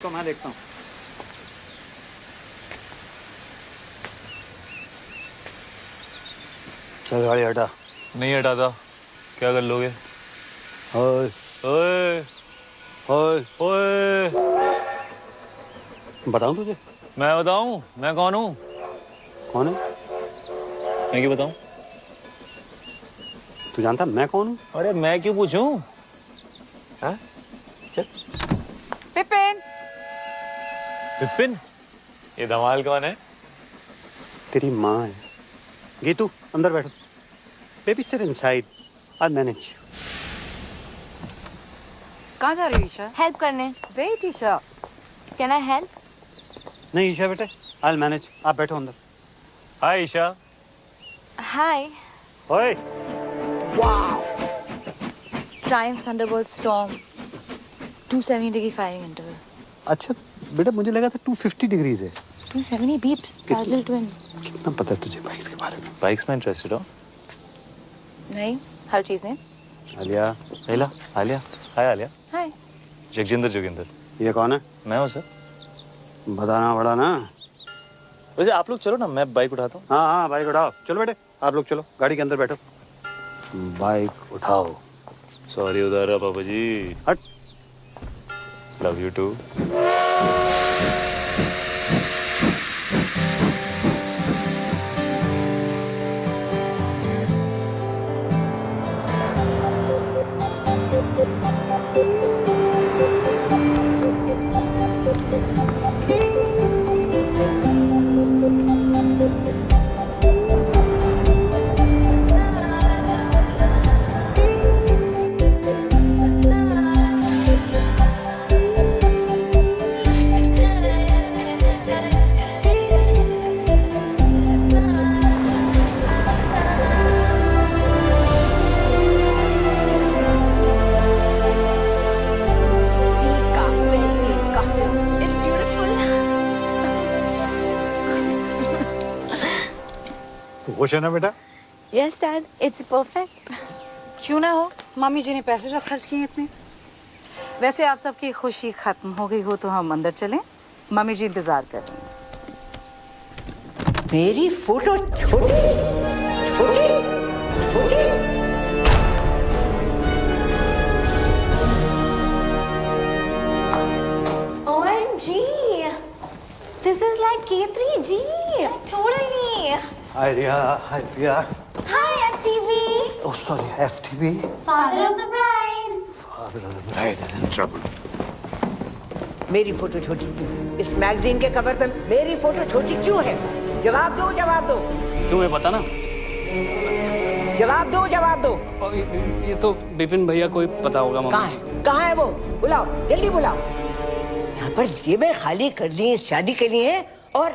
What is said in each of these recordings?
तो मैं देखता हूँ। चल गाड़ी हटा। नहीं हटाता। क्या कर लोगे? ओए ओए ओए ओए, बताऊँ तुझे? मैं बताऊं मैं कौन हूँ? कौन है? मैं क्यों बताऊं? तू जानता मैं कौन हूँ? अरे मैं क्यों पूछूं? हाँ? चल। विपिन, विपिन, ये धमाल कौन है? तेरी माँ है। गीतू अंदर बैठो। Baby sit inside. I manage. कहाँ जा रही हो ईशा? हेल्प करने। Wait Isha. Can I help? नहीं ईशा बेटे, आई मैनेज। आप बैठो अंदर। हाय ईशा। हाय। ओए Triumph Thunderbolt Storm 270 degree firing interval. अच्छा बेटा, मुझे लगा था 250 डिग्रीज है। 270 beeps. Parallel twin. कितना पता है तुझे बाइक्स के बारे में? बाइक्स में इंटरेस्टेड हो? नहीं, हर चीज में। आलिया, आलिया, आलिया। हाय आलिया। हाय। जगजिंदर जोगिंदर। ये कौन है? मैं हूँ सर। बताना पड़ा ना। वैसे आप लोग चलो ना, मैं बाइक उठाता हूँ। हाँ हाँ बाइक उठाओ। चलो बेटे आप लोग चलो, गाड़ी के अंदर बैठो। बाइक उठाओ। सॉरी उधार पापा जी। हट। Love you too. It's beautiful. खुश है ना बेटा? Yes, Dad. It's perfect. क्यों ना हो, मम्मी जी ने पैसे जो खर्च किए इतने। वैसे आप सबकी खुशी खत्म हो गई हो तो हम अंदर चलें, मम्मी जी इंतजार कर रही हैं। मेरी फोटो छोटी छोटी छोटी। OMG. This is like K3G. Totally. Hi Riya, hi Riya. Hi, FTV. Oh sorry, FTV. Father of the bride. Father of the bride is in trouble. मेरी फोटो छोटी, इस मैगजीन के कवर पे मेरी फोटो छोटी क्यों है? जवाब दो जवाब दो क्यों है पता ना? जवाब दो जवाब दो। और ये तो विपिन भैया को ही पता होगा कहाँ मम्मी जी। है कहाँ है वो? बुलाओ जल्दी बुलाओ। यहाँ पर जेबें खाली कर दी शादी के लिए। और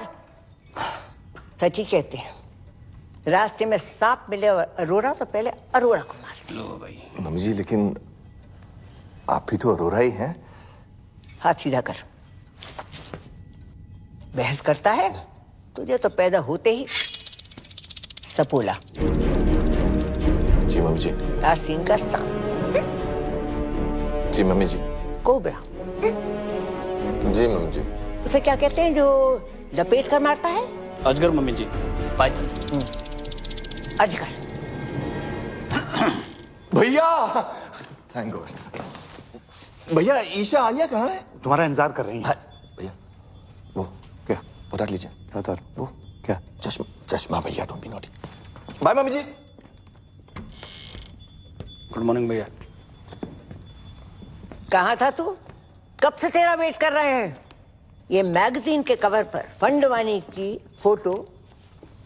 सच ही कहते हैं, रास्ते में सांप मिले और अरोरा तो पहले अरोरा को मार। लो भाई। मम्मी जी लेकिन आप भी तो अरोरा ही हैं। हाथ सीधा कर। बहस करता है? तुझे तो पैदा होते ही सपोला, जी मम्मी जी। यासीन का सांप, जी मम्मी जी। कोबरा। जी मम्मी जी। उसे क्या कहते हैं जो लपेट कर मारता है? अजगर मम्मी जी। पाइथन। अजगर। भैया, थैंक गॉड। भैया ईशा आलिया कहाँ है? तुम्हारा इंतजार कर रही है। हाय, भैया वो क्या? उतार लीजिए। क्या उतार? वो क्या? चश्मा चश्मा भैया, don't be naughty. Bye mummy ji. Good morning भैया। कहाँ था तू? कब से तेरा वेट कर रहे हैं। ये मैगजीन के कवर पर फंडवानी की फोटो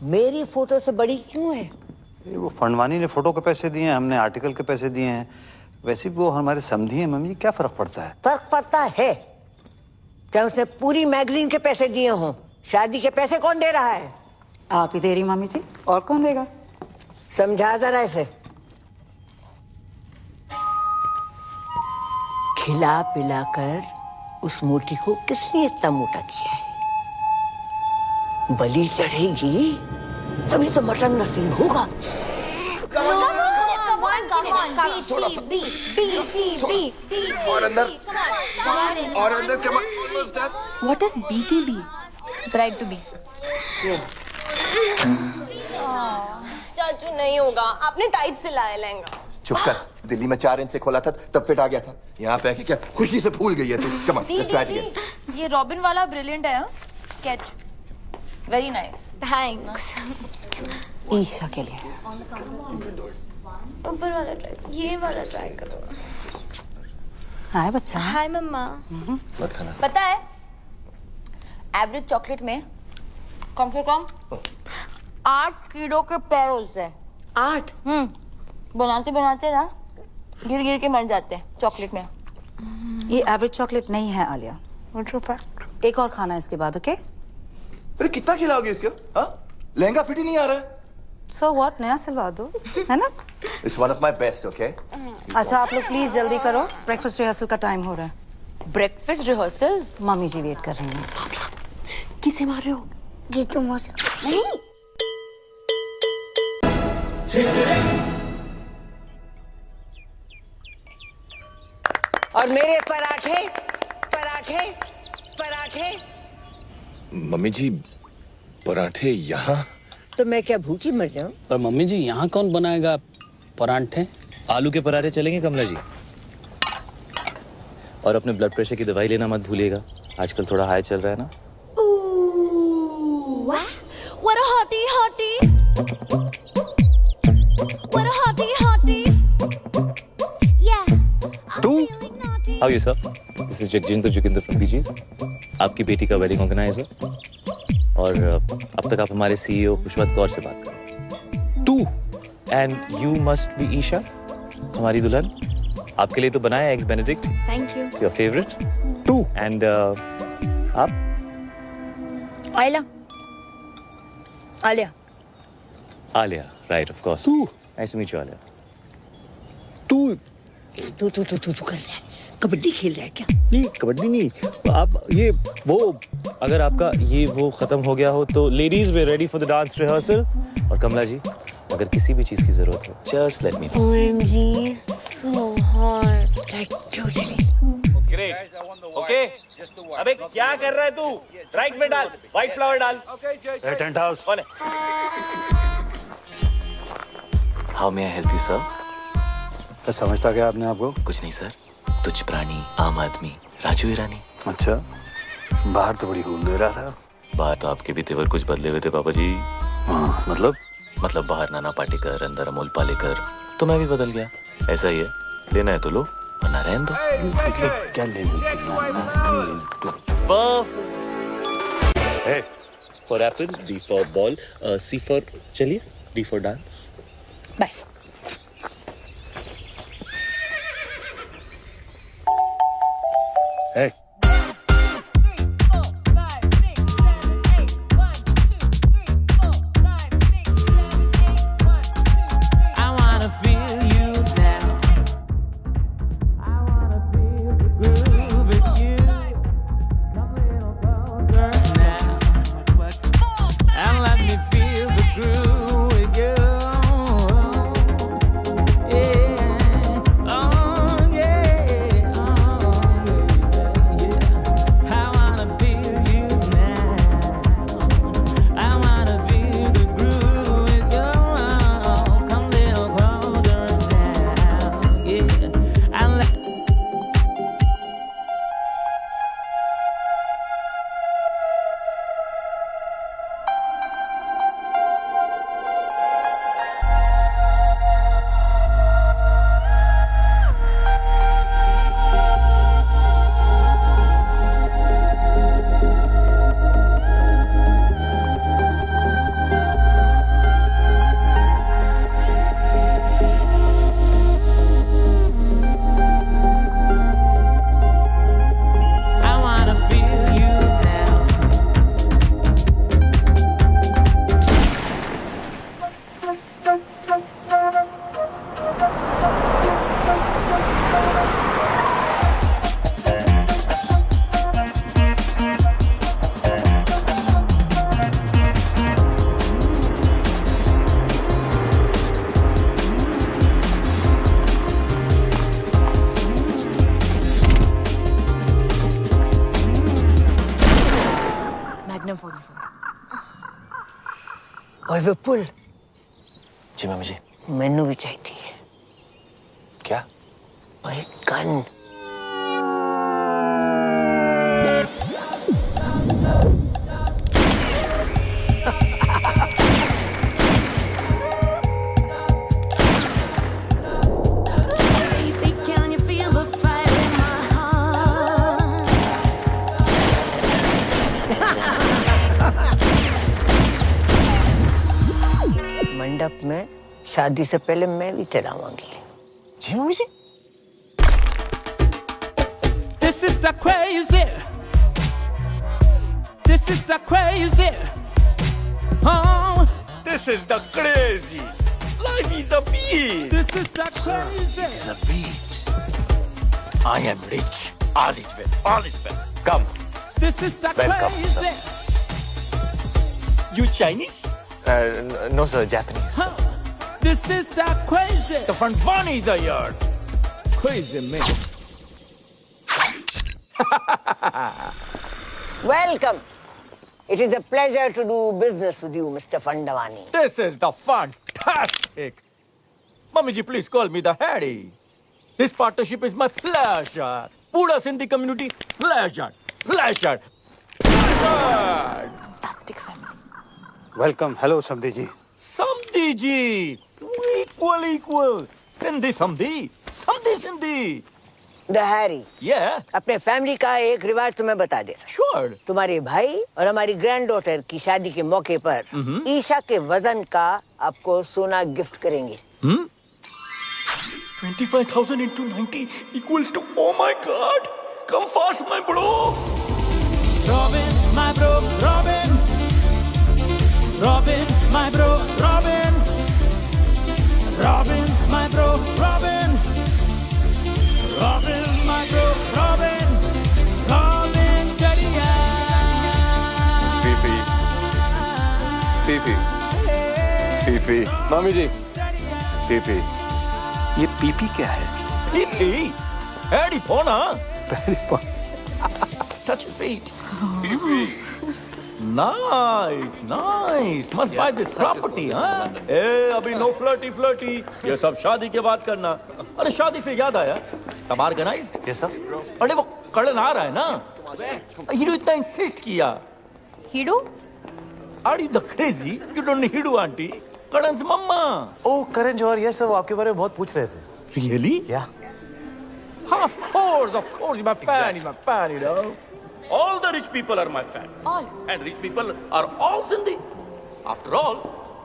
मेरी फोटो से बड़ी क्यों है? ये वो फंडवानी ने फोटो के पैसे दिए हैं, हमने आर्टिकल के पैसे दिए हैं। वैसे भी वो हमारे समधी हैं मम्मी, क्या फर्क पड़ता है? फर्क पड़ता है। चाहे उसने पूरी मैगजीन के पैसे दिए हों, शादी के पैसे कौन दे रहा है? आप ही दे रही मम्मी जी, और कौन देगा? समझा जरा इसे। खिला पिलाकर उस मोटी को किसने इतना मोटा किया है? बलि चढ़ेगी तभी तो मटन नसीब होगा। Come on. और अंदर, और अंदर was that? What is BTB? Bride to be. चाचू नहीं होगा, आपने टाइट सिलाया लहंगा। चुप कर। दिल्ली में 4 इंच से खोला था तब फिट आ गया था। यहाँ पे आके क्या खुशी से भूल गई है तू। Come on, let's try it again. ये रॉबिन वाला ब्रिलियंट है, sketch very nice. Thanks. Isha के लिए। ऊपर वाला ट्राई, ये वाला ट्राई करो। हाय बच्चा। हाय मम्मा। मत खाना। पता है एवरेज चॉकलेट में कम से कम 8 कीड़ों के पैर होते हैं। 8? बनाते बनाते ना गिर गिर के मर जाते हैं चॉकलेट में। ये एवरेज चॉकलेट नहीं है आलिया। एक और खाना इसके बाद, ओके? अरे कितना खिलाओगे इसको? हाँ? लहंगा फिट ही नहीं आ रहा है। So what? नया सिलवा दो, है ना? It's one of my best, okay? अच्छा आप लोग प्लीज जल्दी करो, ब्रेकफास्ट रिहर्सल का टाइम हो रहा है। Breakfast rehearsals? मम्मी जी वेट कर रही हैं। किसे मार रहे हो? गीतू मौसा। नहीं। और मेरे पराठे पराठे पराठे। मम्मी जी पराठे यहाँ? तो मैं क्या भूखी मर जाऊं? पर मम्मी जी यहाँ कौन बनाएगा परांठे? आलू के पराठे चलेंगे कमला जी। और अपने ब्लड प्रेशर की दवाई लेना मत भूलिएगा, आजकल थोड़ा हाई चल रहा है ना। What a hottie hottie. What a hottie hottie. Yeah. तू? How are you, sir? This is Jagjinder Joginder from BG's. आपकी बेटी का वेडिंग ऑर्गेनाइजर। और अब तक आप हमारे सीईओ पुष्पवंत कौर से बात करें। तू? And you must be Isha, हमारी दुल्हन। आपके लिए तो बनाया eggs Benedict. Thank you. Your favorite? तू? And आप? Alia. Alia. Alia, right, of course. तू? Nice to meet you, Alia. तू कर रहा है? कबड्डी खेल रहा है क्या? नहीं, कबड्डी नहीं। आप ये वो अगर आपका ये वो खत्म हो गया हो तो ladies way ready for the dance rehearsal. और कमला जी अगर किसी भी चीज की जरूरत हो just let me know. OMG, so hot. Like totally. Great, okay. अबे क्या कर रहा है तू? राइट में डाल, व्हाइट फ्लावर डाल। Tent house. How may I help you sir? समझता क्या आपने आपको? कुछ नहीं सर, तुच्छ प्राणी, आम आदमी, राजू ईरानी। अच्छा, बाहर तो बड़ी हूल दे रहा था। बाहर तो आपके भी तेवर कुछ बदले हुए थे पापा जी। हाँ, मतलब बाहर नाना पाटेकर, अंदर अमोल पालेकर, तो मैं भी बदल गया। ऐसा ही है, लेना है तो लो वरना रहने दो। मतलब क्या लेने A for apple, B for ball, C for चलिए, D for dance. Bye. Hey. Magnum 44। और विपुल जी मम्मी जी। मैनू भी चाहिए क्या? वही gun. Baby, can you feel the fire in my heart? मंडप में शादी से पहले मैं भी चलाऊंगी। जी mummy ji. This is the crazy. This is the crazy. Oh, This is the crazy. Life is a beach. this is the crazy. It's a beach. I am rich. All is well. All is well. Come. This is the Welcome, crazy. You Chinese? No sir, Japanese. This is the crazy. The front one is here. Crazy man. Welcome. It is a pleasure to do business with you, Mr. Fandavani. This is the fantastic. Mummy ji, please call me the Harry. This partnership is my pleasure. Pura Sindhi community, pleasure. Pleasure. Pleasure. Fantastic family. Welcome hello समधी जी Samdhi ji. Equal. Sindhi Samdhi. Samdhi Sindhi. The Harry. Yeah, अपने family का एक रिवाज तुम्हें बता देता। sure. तुम्हारे भाई और हमारी ग्रैंड डॉटर की शादी के मौके पर ईशा के वजन का आपको सोना गिफ्ट करेंगे। 25,000 into 90 equals to, oh my god. Come fast, my bro. Robin, my bro, Robin. Robin, my bro, Robin. Robin, my bro, Robin. Robin, my bro, Robin. Robin, Jadiya. PP मामी जी पीपी ये PP क्या है Pee-pee. Harry Pona. Touch your feet. Nice. Must buy this property, huh? ए, अभी no flirty. ये सब शादी के बाद करना। अरे शादी से याद आया, सब organized? Yes sir. अरे वो कड़न आ रहा है ना? हीडू इतना insist किया। हिडू? Are you the crazy? You don't need हीडू आंटी। कड़न से मम्मा। ओ करण जौहर, यस सर, वो आपके बारे में बहुत पूछ रहे थे। Really? या Of course, he's my fan, you know. All the rich people are my fan. All. And rich people are all Sindhi. After all,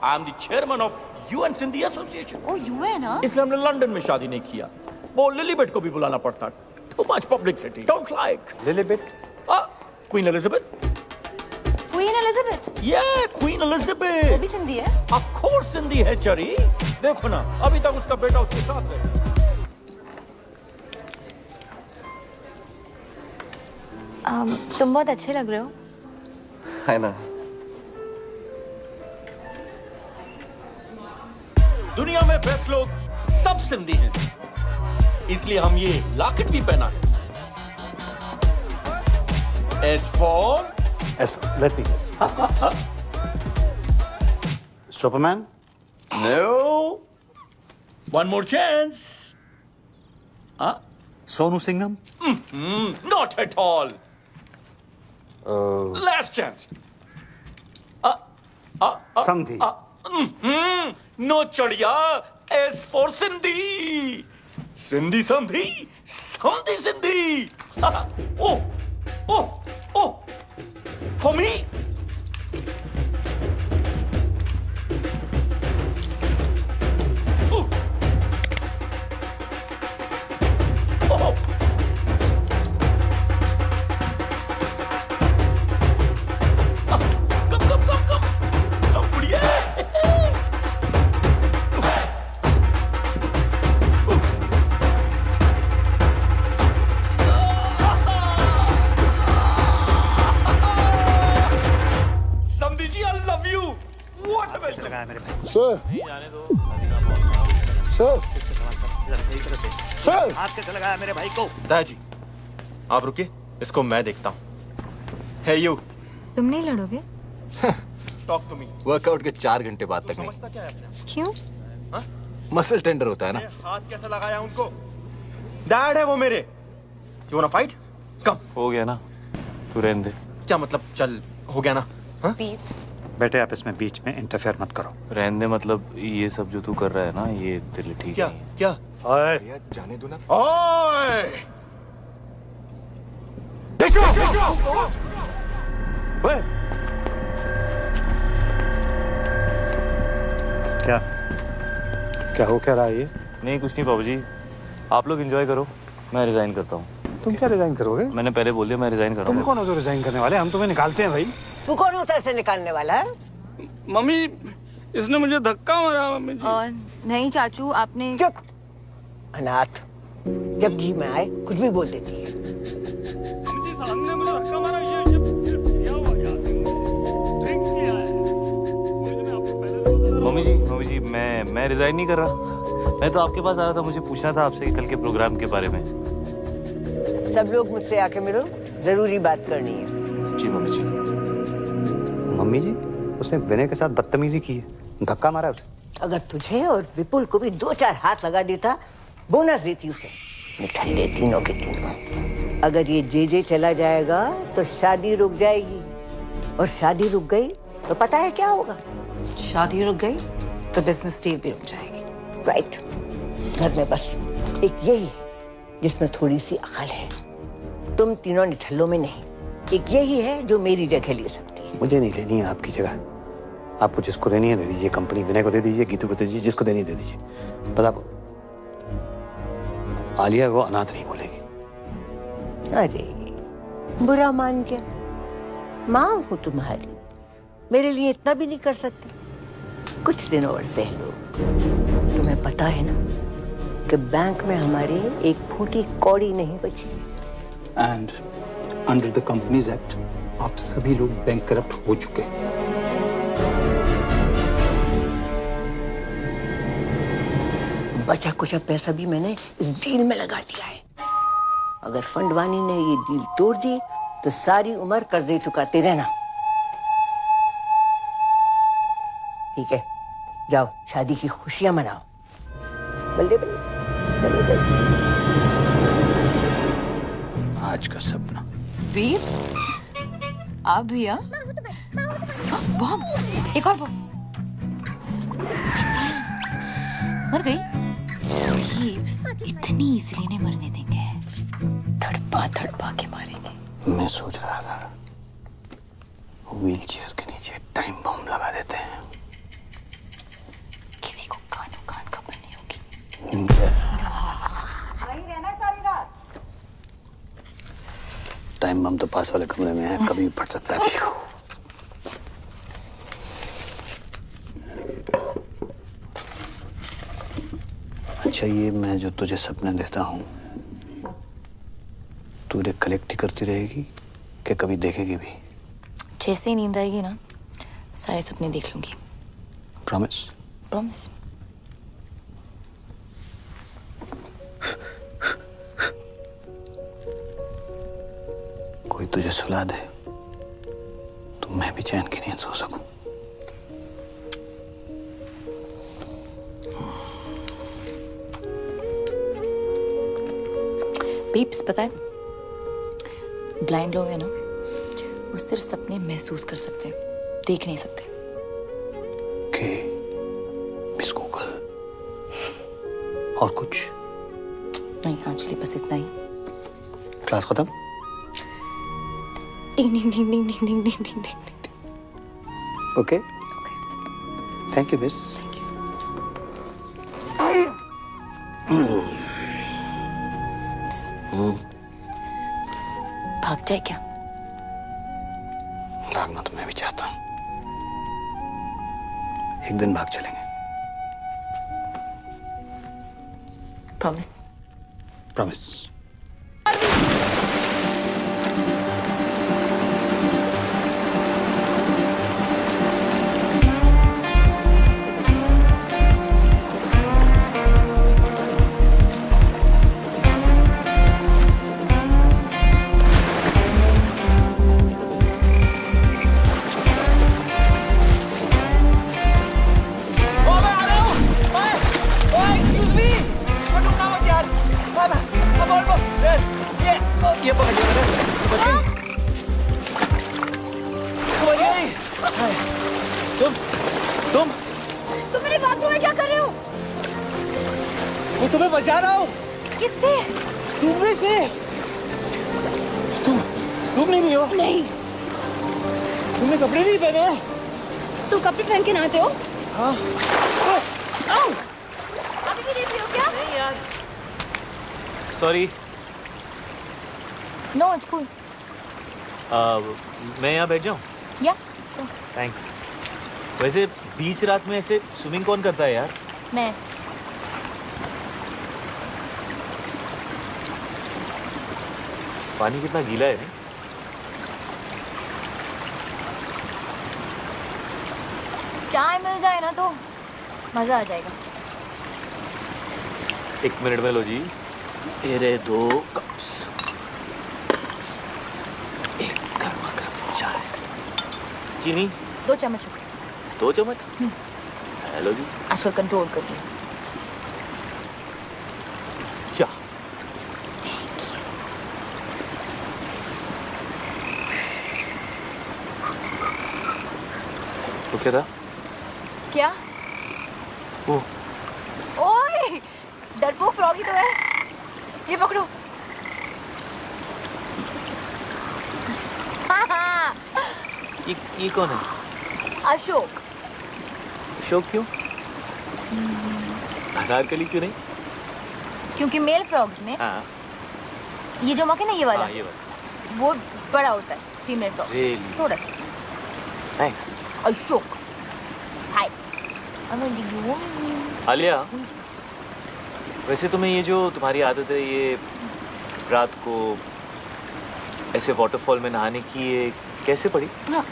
I am the chairman of UN Sindhi Association. Oh, you है ना? इसलिए हमने London में शादी नहीं किया। वो लिलीबेट को भी बुलाना पड़ता। Too much publicity. Don't like. लिलीबेट Queen Elizabeth. Queen Elizabeth. Yeah, Queen वो Elizabeth. भी सिंधी है? Of course Sindhi है चरी। देखो ना, अभी तक उसका बेटा उसके साथ है। तुम बहुत अच्छे लग रहे हो। है ना दुनिया में बेस्ट लोग सब सिंधी हैं, इसलिए हम ये लॉकेट भी पहना है। S for let me Superman no. One more chance. Sonu Singham Not at all. Last chance. समधी No चढ़िया. S for Sindhi. Sindhi Sandhi. Sindhi. Oh. For me. Oh. Come, कुड़िए. Samdhi ji, I love you. What a welcome. Sir sir हाथ कैसे लगाया मेरे भाई को दादाजी, आप रुकिए, इसको मैं देखता हूँ। Hey you, तुम नहीं लड़ोगे? Talk to me. वर्कआउट के 4 घंटे बाद तक नहीं। समझता क्या है अपने आप? क्यों? मसल टेंडर होता है ना। हाथ कैसा लगाया उनको? डैड है वो मेरे। You want fight? कम। हो गया ना, तू रहने दे। क्या मतलब चल हो गया ना? हाँ? पीप्स बेटे आप इसमें बीच में इंटरफेयर मत करो। रहने दे मतलब ये सब जो तू कर रहा है ना, ये तेरे लिए ठीक क्या नहीं है। क्या? ओए भैया जाने दो ना। ओए! ओए! क्या हो क्या रहा है ये? नहीं कुछ नहीं बाबूजी, आप लोग एंजॉय करो, मैं रिजाइन करता हूँ। तुम क्या रिजाइन करोगे? मैंने पहले बोल दिया मैं रिजाइन कर रहा तुम हूँ। कौन हो जो रिजाइन करने वाले? हम तुम्हें निकालते हैं भाई। तू कौन होता है इसे निकालने वाला है? मम्मी इसने मुझे धक्का मारा मम्मी जी। नहीं चाचू, आपने चुप अनाथ, जब जी में आए कुछ भी बोल देती है। मम्मी जी साहब ने मुझे धक्का मारा, ये क्या हुआ यार? ड्रिंक्स किया है। मम्मी जी मैं आपको पहले से बता रहा हूँ। मम्मी जी मैं रिजाइन नहीं कर रहा। मैं तो आपके पास आ रहा था, मुझे पूछना था आपसे कल के प्रोग्राम के बारे में। सब लोग मुझसे आके मिलो, जरूरी बात करनी है। जी मम्मी जी। मम्मी जी उसने विनय के साथ बदतमीजी की है, धक्का मारा है उसे। अगर तुझे और विपुल को भी 2-4 हाथ लगा देता, बोनस देती उसे। निकल दे तीनों के तीनों। अगर ये जे चला जाएगा तो शादी रुक जाएगी, और शादी रुक गई तो पता है क्या होगा? शादी रुक गई तो बिजनेस डील भी रुक जाएगी। राइट। घर में बस एक यही है जिसमें थोड़ी सी अकल है। तुम तीनों निठल्लों में नहीं। एक यही है जो मेरी जगह ले सकती है। मुझे नहीं लेनी है आपकी जगह। आपको जिसको देनी है दे दीजिए, कंपनी विनय को दे दीजिए, गीतू को दे दीजिए, जिसको देनी दे दीजिए। बस आप आलिया को अनाथ नहीं बोलेगी। अरे बुरा मान गया। माँ हूँ तुम्हारी, मेरे लिए इतना भी नहीं कर सकती? कुछ दिन और सह लो। तुम्हें पता है ना कि बैंक में हमारे एक फूटी कौड़ी नहीं बची। And under the companies act आप सभी लोग बैंक करप्ट हो चुके हैं। बचा कुछ पैसा भी मैंने इस डील में लगा दिया है। अगर फंडवानी ने ये डील तोड़ दी तो सारी उम्र कर्जे चुकाते रहना। ठीक है, जाओ शादी की खुशियां मनाओ। बल्ले बल्ले चलो चलो। आज का सपना। पीप्स आप भी? हाँ बॉम्ब, एक और बॉम्ब। मिसाइल मर गई। पीप्स इतनी इजीली नहीं मरने देंगे, थड़पा के मारेंगे। मैं सोच रहा था व्हील चेयर के नीचे टाइम बम लगा देते हैं। किसी को कानों कान खबर नहीं होगी। वहीं रहना सारी रात। टाइम बम तो पास वाले कमरे में है, कभी भी फट सकता है। अच्छा ये मैं जो तुझे सपने देता हूँ तू इन्हें कलेक्ट ही करती रहेगी कि कभी देखेगी भी? जैसे ही नींद आएगी ना, सारे सपने देख लूंगी। प्रॉमिस? प्रॉमिस। कोई तुझे सुला दे तो मैं भी चैन की नींद सो सकूं। पीप्स पता है, ब्लाइंड लोग हैं ना, वो सिर्फ सपने महसूस कर सकते हैं, देख नहीं सकते। के मिस गूगल और कुछ नहीं, आज के लिए बस इतना ही। क्लास खत्म? Ding ding ding ding ding ding ding ding. Okay thank you miss. भाग जाए क्या? भागना तो मैं भी चाहता हूँ, एक दिन भाग चलेंगे। प्रॉमिस? प्रॉमिस। तुम्हें बचा रहा हूँ किससे? तुम से। तुम नहीं हो? नहीं। तुमने कपड़े नहीं पहने? तुम कपड़े पहन के नहाते हो? हाँ। अभी भी देती हो क्या? नहीं यार, सॉरी। No it's cool. मैं यहाँ बैठ जाऊँ? या श्योर। थैंक्स। वैसे बीच रात में ऐसे स्विमिंग कौन करता है यार? मैं। पानी कितना गीला है नहीं? चाय मिल जाए ना तो मजा आ जाएगा। 1 मिनट में लो जी। मेरे 2 कप्स। एक गर्मा गर्म चाय। चीनी? 2 चम्मच। 2 चम्मच? हेलो जी। आजकल कंट्रोल कर रही हूँ। चाह। वो क्या था? क्या? वो ओए डरपोक फ्रॉगी तो है। ये पकड़ो। ये कौन है? अशोक। अशोक क्यों? अनारकली क्यों नहीं? क्योंकि मेल फ्रॉग्स में हाँ ये जो मक है ना ये वाला हाँ ये बात। वो बड़ा होता है फीमेल फ्रॉग Really? थोड़ा सा। थैंक्स। अशोक हाय। आलिया, वैसे तुम्हें ये जो तुम्हारी आदत है ये रात को ऐसे वाटरफॉल में नहाने की, ये कैसे पड़ी? हाँ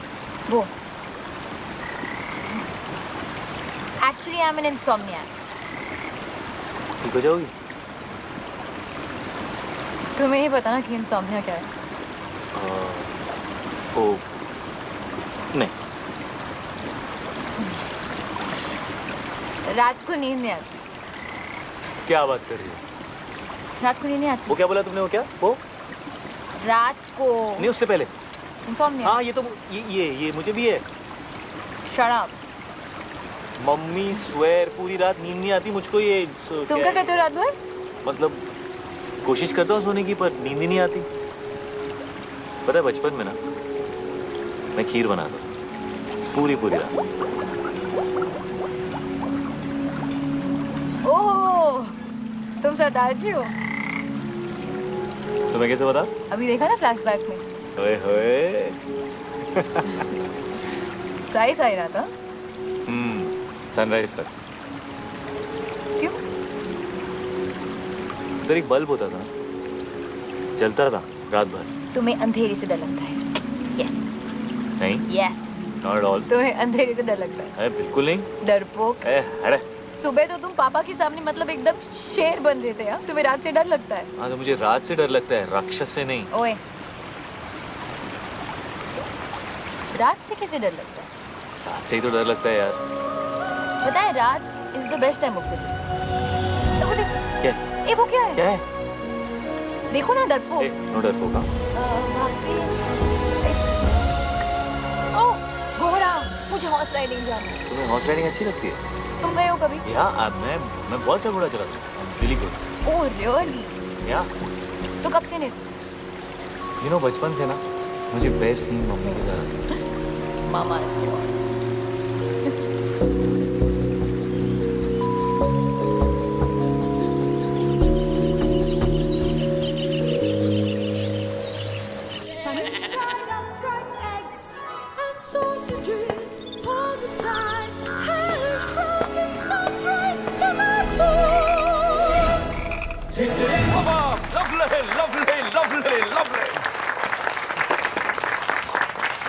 वो एक्चुअली आई एम एन इंसोम्नियाक। ठीक हो जाओगी? तुम्हें ही पता ना कि इंसोम्निया क्या है। ओ नहीं। रात को नींद नहीं आती। क्या बात कर रही हो? रात को नींद नहीं आती। वो क्या बोला तुमने? वो क्या? वो रात को नहीं, उससे पहले। इंसोम्निया। हाँ ये तो ये मुझे भी है। Shut up. मम्मी स्वेर पूरी रात नींद नहीं आती मुझको। ये तुम क्या कहते हो रात भर? मतलब कोशिश करता हूँ सोने की पर नींद ही नहीं आती। पता है बचपन में ना मैं खीर बनाता पूरी रात। ओह तुम सरदार जी हो। तुम्हें कैसे पता? अभी देखा ना फ्लैशबैक में। ओए होए। सही रहा था। सनराइज तक। क्यों? उधर एक बल्ब होता था, जलता था रात भर। तुम्हें अंधेरे से डर लगता है? यस। नहीं, यस। Not at all. तुम्हें अंधेरे से डर लगता है? अरे बिल्कुल नहीं। डरपोक। अरे सुबह तो तुम पापा के सामने मतलब एकदम शेर बन रहे थे यार। तुम्हें रात से डर लगता है? हाँ तो मुझे रात से डर लगता है, राक्षस से नहीं। ओए रात से कैसे डर लगता है? रात से ही तो डर लगता है यार। पता है रात is the best time of the day. वो देखो। क्या? ए वो क्या है? क्या है? देखो ना डरपोक। नो डरपोक। वहाँ पे ओह घोड़ा। मुझे हॉर्स राइडिंग जाना है। तुम्हें हॉर्स राइडिंग अच्छी लगती है? तुम गए हो कभी? या मैं बहुत अच्छा घोड़ा चलाता हूँ। Really good. Oh really? या तो कब से नहीं सुना? यू नो बचपन से ना मुझे बेस्ट नींद मम्मी के साथ आती है। मामा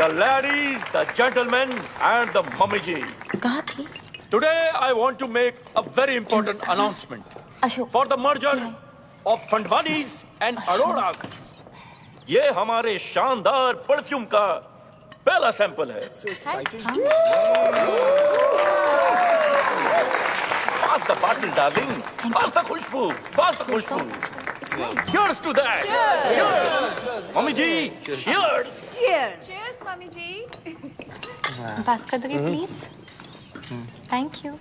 The ladies, the gentlemen, and the mummy ji. कहाँ थी? Today I want to make a very important announcement Ashok for the merger of Fandwanis and Aroras. ये हमारे शानदार परफ्यूम का पहला सैंपल है। Pass the bottle, darling. Pass the khushboo. Pass the khushboo. Cheers to that. Cheers. Mummy ji, cheers. Cheers, mummy ji. Pass कर दोगे please? Thank you.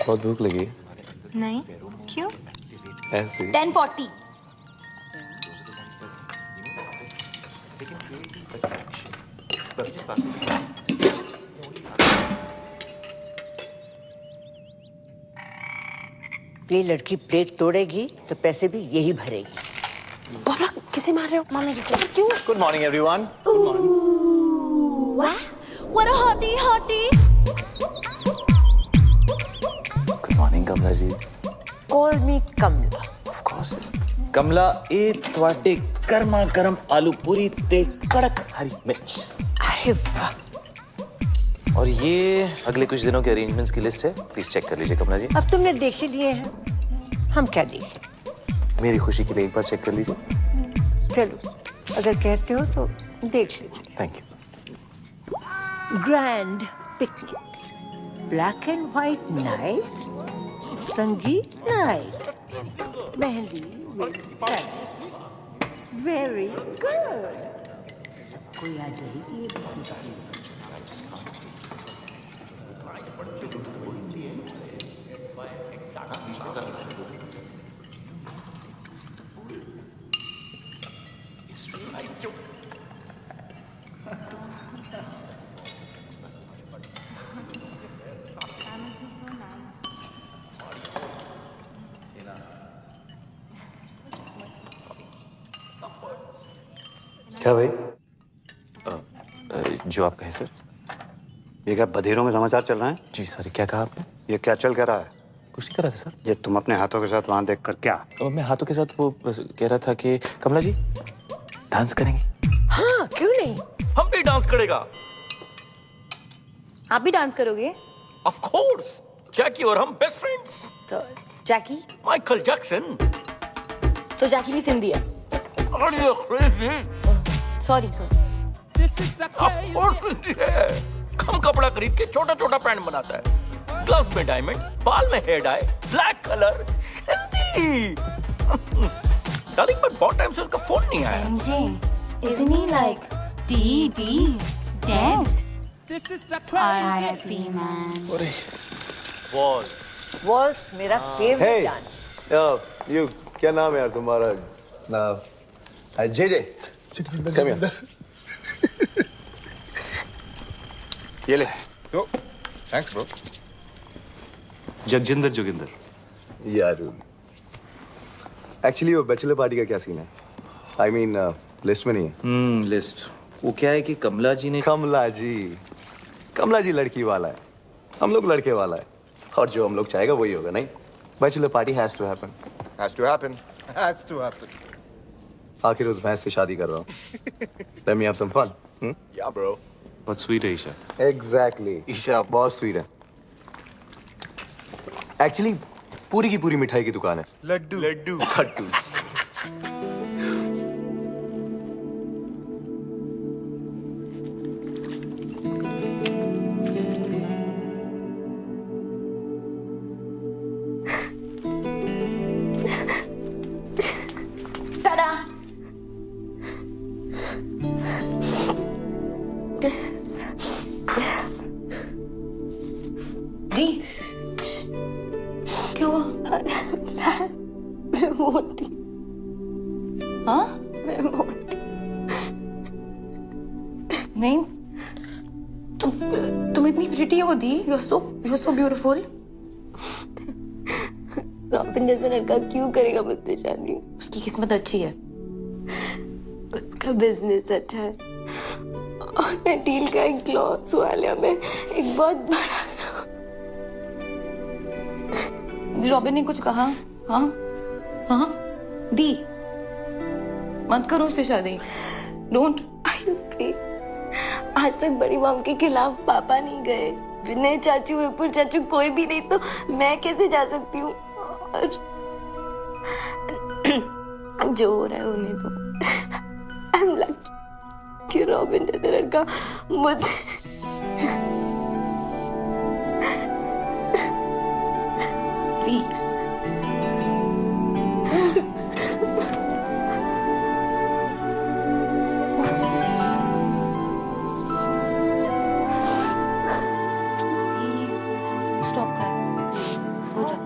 बहुत भूख लगी। नहीं, क्यों? ऐसे 10:40. ये लड़की प्लेट तोड़ेगी तो पैसे भी यही भरेगी। बाबा किसे मार रहे हो? मम्मी जी को क्यों? Good morning everyone. What a hottie, hottie. Good morning Kamala ji. Call me Kamala. Of course. Kamala ए ਤੁਹਾਡੇ गर्मा गर्म आलू पूरी ते कड़क हरी मिर्च। अरे वाह। और ये अगले कुछ दिनों के अरेंजमेंट्स की लिस्ट है, प्लीज चेक कर लीजिए कमला जी। अब तुमने देख ही लिए हैं, हम क्या देखें? मेरी खुशी के लिए एक बार चेक कर लीजिए। चलो, अगर कहते हो तो देख लीजिए। Thank you. Grand picnic, black and white night, संगीत नाइट, मेहंदी वेरी गुड। सबको याद रहेगी ये business। क्या भाई, जो आप कहें सर। ये क्या बधिरों में समाचार चल रहे हैं? जी सर, क्या कहा आपने? ये क्या चल क्या रहा है? कुछ नहीं कर रहा था सर। ये तुम अपने हाथों के साथ वहां देख कर क्या? मैं हाथों के साथ वो बस कह रहा था कि कमला जी डांस करेंगे। हाँ, क्यों नहीं? हम भी डांस करेगा। आप भी डांस करोगे? Of course. जैकी और हम बेस्ट फ्रेंड्स। तो जैकी? Michael Jackson. तो जैकी भी सिंधी है। Are you crazy? Sorry. Of course Sindhi है। कम कपड़ा खरीद के छोटा छोटा पैंट बनाता है, ग्लव्स में डायमंड, बाल में hair dye, black colour, Sindhi. Darling but बहुत टाइम से उसका फोन नहीं आया। MJ, isn't he like dead? R.I.P. man. Walls मेरा फेवरेट डांस। यू क्या नाम है यार तुम्हारा? जे जे कम हियर। ये ले। तो थैंक्स ब्रो। जगजिंदर जोगिंदर। यार एक्चुअली वो बैचलर पार्टी का क्या सीन है? आई मीन लिस्ट में नहीं है। लिस्ट वो क्या है कि कमला जी ने कमला जी लड़की वाला है, हम लोग लड़के वाला है, और जो हम लोग चाहेगा वही होगा। नहीं, bachelor party has to happen. Has to happen. Has to happen. आखिर उस भैंस से शादी कर रहा हूँ। Let me have some fun. या ब्रो। बहुत स्वीट है ईशा। एग्जैक्टली ईशा बहुत स्वीट है। एक्चुअली पूरी की पूरी मिठाई की दुकान है। लड्डू लड्डू लड्डू। दी, क्या हुआ? मैं मोटी। हाँ? मैं मोटी। नहीं, तुम इतनी प्रिटी हो दी। You're so beautiful. रॉबिन जैसा लड़का क्यों करेगा मुझसे शादी? उसकी किस्मत अच्छी है। उसका बिजनेस अच्छा है और मैं डील का एक क्लॉथ्स वाले में एक बहुत बड़ा। रॉबिन ने कुछ कहा? हाँ हाँ दी, मत करो उससे शादी। डोंट। आज तक बड़ी मॉम के खिलाफ पापा नहीं गए, विनय चाचू, विपुल चाचू, कोई भी नहीं, तो मैं कैसे जा सकती हूँ? और जो हो रहा है होने दो। आई एम लकी कि रॉबिन जैसा लड़का मुझे स्टॉप क्राइंग, हो जा।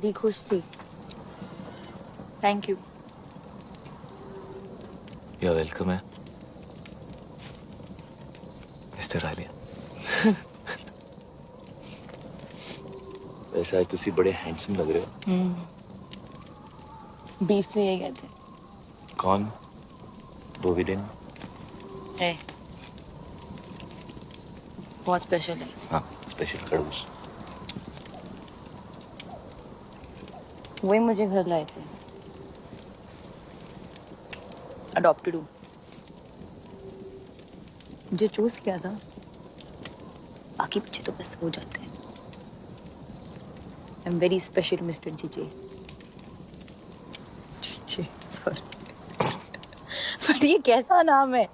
दी खुश थी। Thank you. You're welcome है मिस्टर आलिया। वैसे आज तुसी बड़े हैंडसम लग रहे हो। बीफ में यही कहते कौन? बोविडिन? है, बहुत स्पेशल है। हाँ, स्पेशल खड़ूस। वही मुझे घर लाए थे। अडॉप्टेड हूँ। जो चूज किया था, बाकी पीछे तो बस हो जाते हैं। I am very special mister GJ. GJ, sorry. पर ये कैसा नाम है?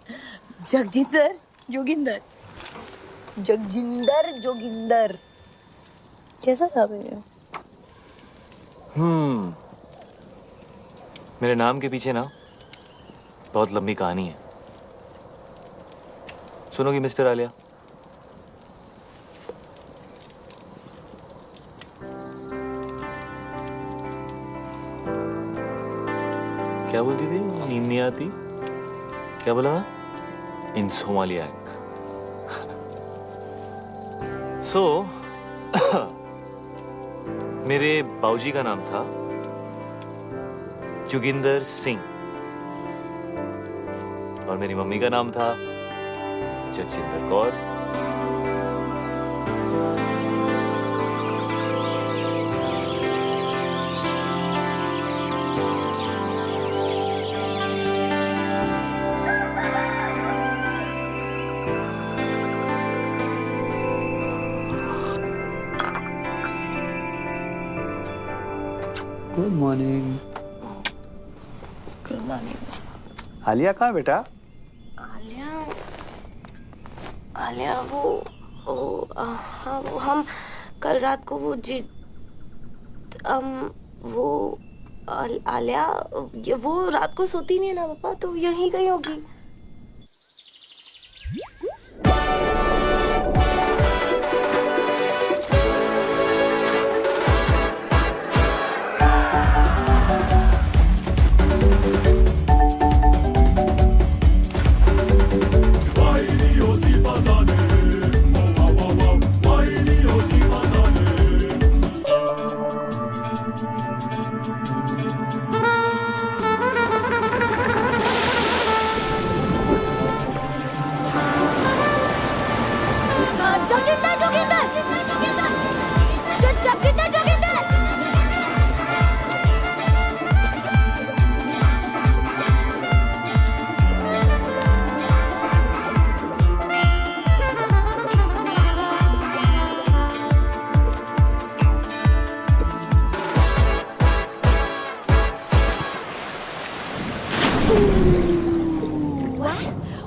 जगजिंदर जोगिंदर। जगजिंदर जोगिंदर, कैसा नाम है ये? मेरे नाम के पीछे ना बहुत लंबी कहानी है। सुनोगी मिस्टर आलिया? क्या बोलती थी? नींद नहीं आती? क्या बोला था? इंसोमालियाक। सो मेरे बाऊजी का नाम था जोगिंदर सिंह और मेरी मम्मी का नाम था Jagjinder Kaur. Good morning. Good morning. Alia कहाँ बेटा? आलिया हाँ, वो हम कल रात को आलिया वो रात को सोती नहीं है ना पापा, तो यहीं कहीं होगी।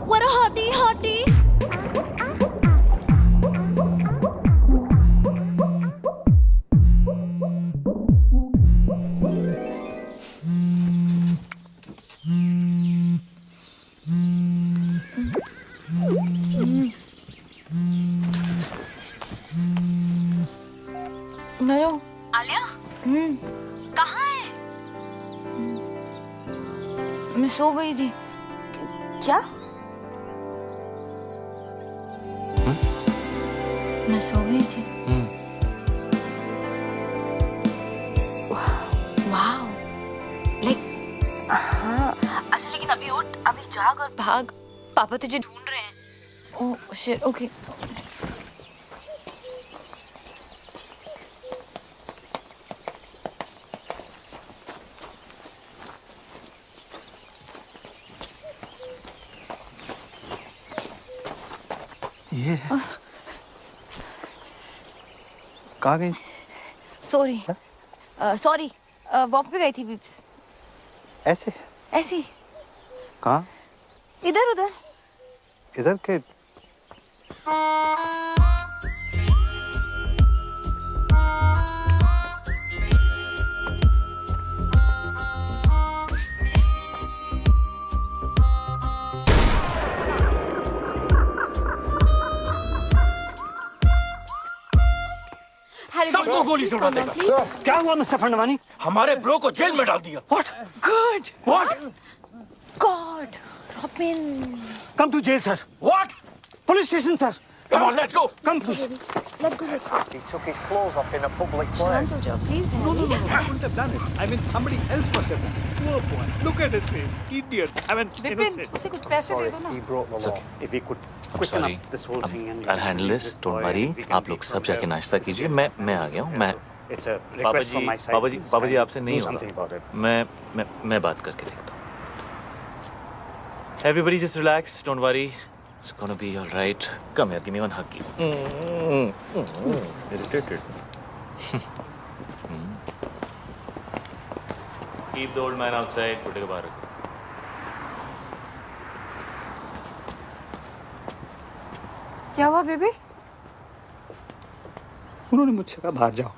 What a hottie. नरो, आलिया कहाँ है? मैं सो गई थी। क्या? मैं सो गई थी। वाह, हाँ। अच्छा लेकिन अभी उठ, अभी जाग और भाग, पापा तुझे ढूंढ रहे हैं। Oh shit, okay. ये कहाँ गई? सॉरी, वॉक पे गई थी बीप्स। ऐसे? ऐसी? कहाँ? इधर उधर। इधर के? हैरी को गोली से उड़ा देगा। क्या हुआ मिस्टर फंडवानी? हमारे ब्रो को जेल में डाल दिया। What? Good. What? God. Robin. Come to jail, sir. What? Police station, sir. Come on, let's go. Come, please. Let's go. He took his clothes off in a public शांत हो जाओ please No, I wouldn't have done it. I mean, somebody else must have done it. Poor boy. Look at his face. Idiot. I mean, Vipin innocent. उसे कुछ पैसे दे दो ना. He brought the law. If he could I'm quicken sorry. up this whole thing and I'll handle this. Don't worry. आप लोग सब जाके नाश्ता कीजिए. मैं आ गया हूँ. मैं It's a पापा request from ji my side. पापा जी आपसे नहीं Do something होगा. about it. मैं बात करके देखता हूँ. Everybody just relax. Don't worry. It's gonna be all right. Come here. Give me one hug. Irritated. Keep the old man outside. बुढ़े को बाहर रखो. क्या हुआ बेबी? उन्होंने मुझसे कहा बाहर जाओ,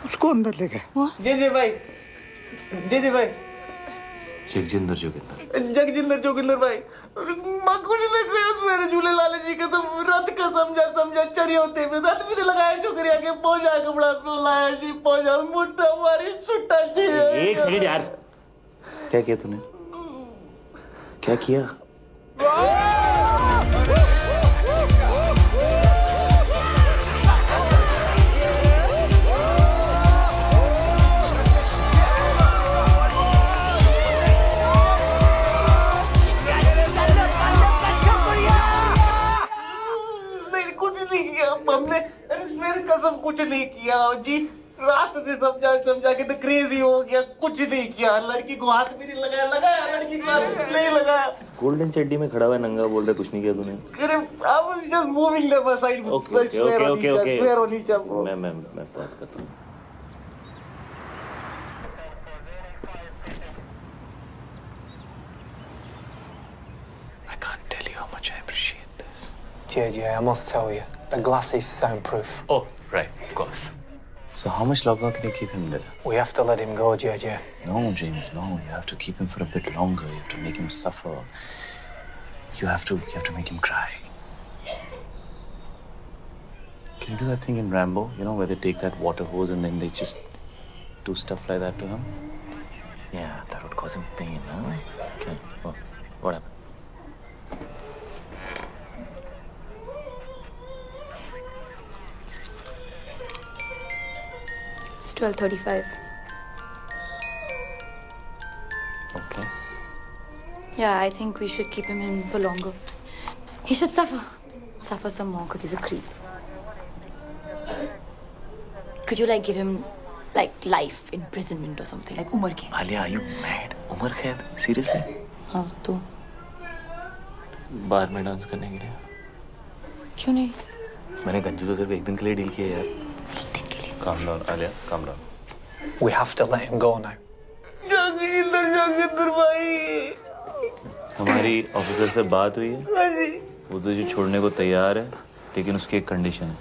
उसको अंदर ले गए। जे भाई, जे भाई, जगजिंदर जोगिंदर. जगजिंदर जोगिंदर भाई, माँ कुछ नहीं कहा मेरे झूले लाले जी का तो रथ का समझा चरी होते में रथ भी लगाया छोकरी आके पहुंचा कपड़ा पे लाया जी पहुंचा मुट्ठा मारी छुट्टा जी. एक सेकंड यार. क्या किया तूने? क्या किया? नहीं कुछ नहीं किया हमने, अरे फिर कसम कुछ नहीं किया जी. रात से समझा के तो क्रेजी हो गया. कुछ नहीं किया. लड़की को हाथ भी नहीं लगाया लड़की को हाथ नहीं लगाया. गोल्डन चड्डी में खड़ा हुआ है, नंगा बोल रहा है, कुछ नहीं किया तूने. अरे I was just moving them aside. Okay. Fair on each other. मैं बात करता हूँ. I can't tell you how much I appreciate this. JJ, I must tell you, the glass is soundproof. Oh, right, of course. So how much longer can you keep him there? We have to let him go, JJ. No, James, no. You have to keep him for a bit longer. You have to make him suffer. You have to make him cry. Can you do that thing in Rambo? You know, where they take that water hose and then they just do stuff like that to him? Yeah, that would cause him pain, huh? Okay. Oh, what happened? It's 12:35. Okay. Yeah, I think we should keep him in for longer. He should suffer some more because he's a creep. Could you like give him like life imprisonment or something, like Umar Khaid? Alia, are you mad? Umar Khaid? Seriously? हाँ तो बार में dance करने के लिए. क्यों नहीं? मैंने गंजू को सिर्फ एक दिन के लिए डील किया यार. एक दिन के लिए. Calm down, Alia. Calm down. We have to let him go now. जगजिंदर भाई. हमारी ऑफिसर से बात हुई है. वो तुझे छोड़ने को तैयार है, लेकिन उसकी एक कंडीशन है.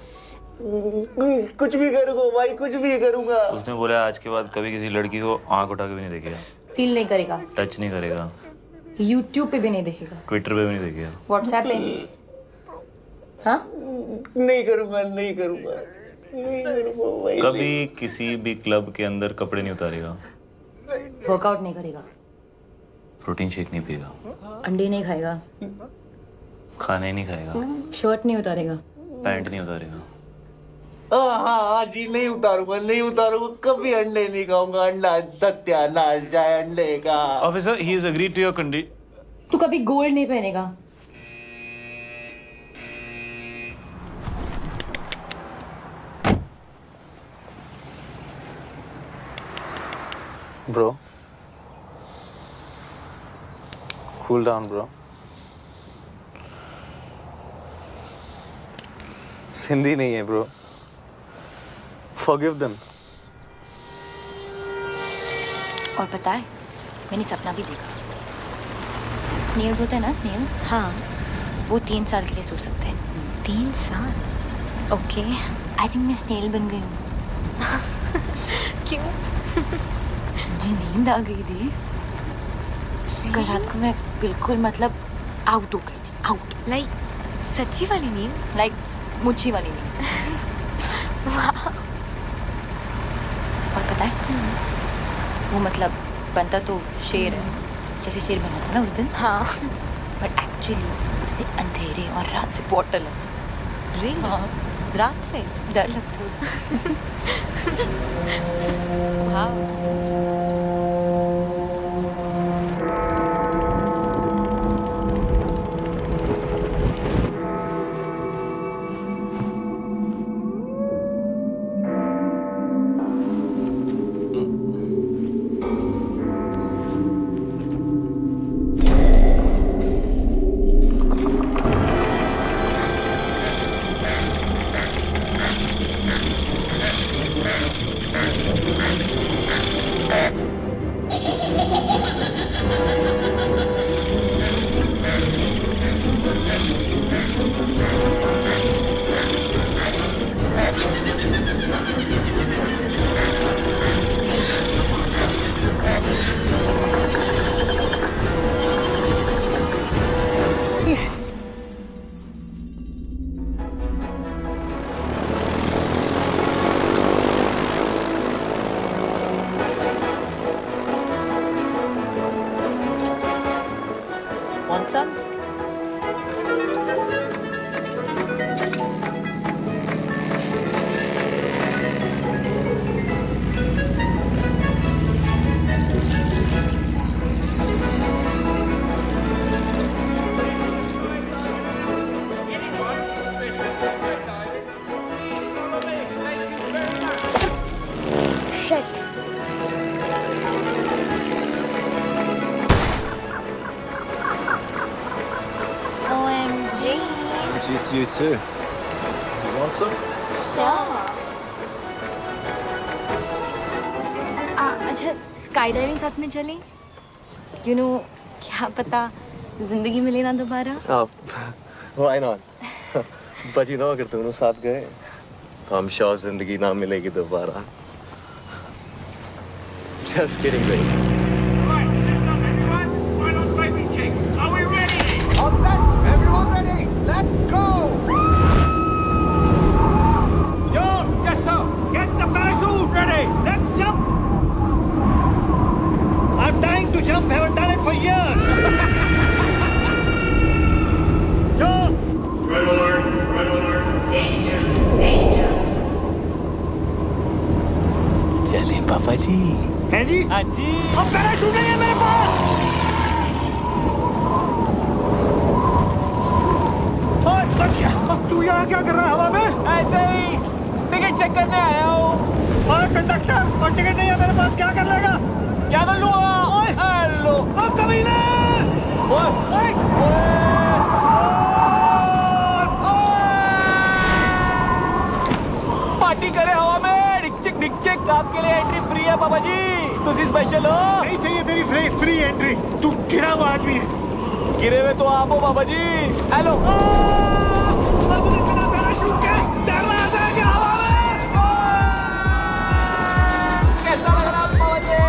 कुछ भी करूंगा भाई, कुछ भी करूंगा. उसने बोला आज के बाद कभी किसी लड़की को आंख उठा के भी नहीं देखेगा. फील नहीं करेगा. टच नहीं करेगा. YouTube पे भी नहीं देखेगा. ट्विटर पे भी नहीं देखेगा. WhatsApp पे. हाँ? नहीं करूंगा भाई. कभी किसी भी क्लब के अंदर कपड़े नहीं उतारेगा. वर्कआउट नहीं करेगा. प्रोटीन शेक नहीं पिएगा. अंडे नहीं खाएगा. खाना ही नहीं खाएगा. शर्ट नहीं उतारेगा. पैंट नहीं उतारेगा. हाँ जी, नहीं उतारूंगा. कभी अंडे नहीं खाऊंगा. अंडा सत्यानाश जाए अंडे का. Officer, he is agreed to your condition. तू कभी गोल्ड नहीं पहनेगा. Bro, cool down, bro. Sindhi नहीं है, bro. Forgive them. और पता है, मैंने सपना भी देखा. स्नेल्स होते हैं ना, स्नेल्स. हाँ. वो 3 साल के लिए सो सकते हैं. 3 साल. ओके. आई थिंक मैं स्नेल बन गई हूँ. क्यों? मुझे नींद आ गई थी. कल रात को मैं बिल्कुल मतलब आउट हो गई थी. आउट. लाइक सच्ची वाली नींद? लाइक मुच्छी वाली नींद. वो मतलब बनता तो शेर है, जैसे शेर बना था ना उस दिन। हाँ। बट एक्चुअली उसे अंधेरे और रात से बहुत डर लगता है। रियली? हाँ, रात से? डर लगता है उसे। Want some? OMG. It's you too. You want some? Sure. अच्छा स्काई डाइविंग साथ में चलें? You know, क्या पता जिंदगी मिले ना दोबारा। Why not? But you know, अगर दोनों साथ गए तो I'm sure जिंदगी ना मिलेगी दोबारा. Just kidding, baby. Right, listen up, everyone. Final safety checks. Are we ready? All set? Everyone ready? Let's go! John! Yes, sir. Get the parachute ready. Let's jump. I'm dying to jump. Haven't done it for years. John! Red alert. Red alert. Danger. Danger. चलें पापा जी। हैं जी? हाँ जी। अब parachute नहीं है मेरे पास। ओए, बच गया। अब तू यहाँ क्या कर रहा है हवा में? ऐसे ही टिकट चेक करने आया हूँ। और कंडक्टर, और टिकट नहीं है मेरे पास, क्या कर लेगा? क्या कर लूँगा? ओए, हेलो। ओ कमीने! ओए, ओए, पार्टी करे हवा में। डिक चिक आपके लिए एंट्री फ्री है पापा जी। तुसी स्पेशल हो। नहीं चाहिए तेरी फ्री एंट्री। तू गिरा हुआ आदमी है। गिरे हुए तो आप हो पापा जी। हेलो। तूने बिना पैराशूट के तैरना आता है क्या हवा में? कैसा लग रहा है पापा जी?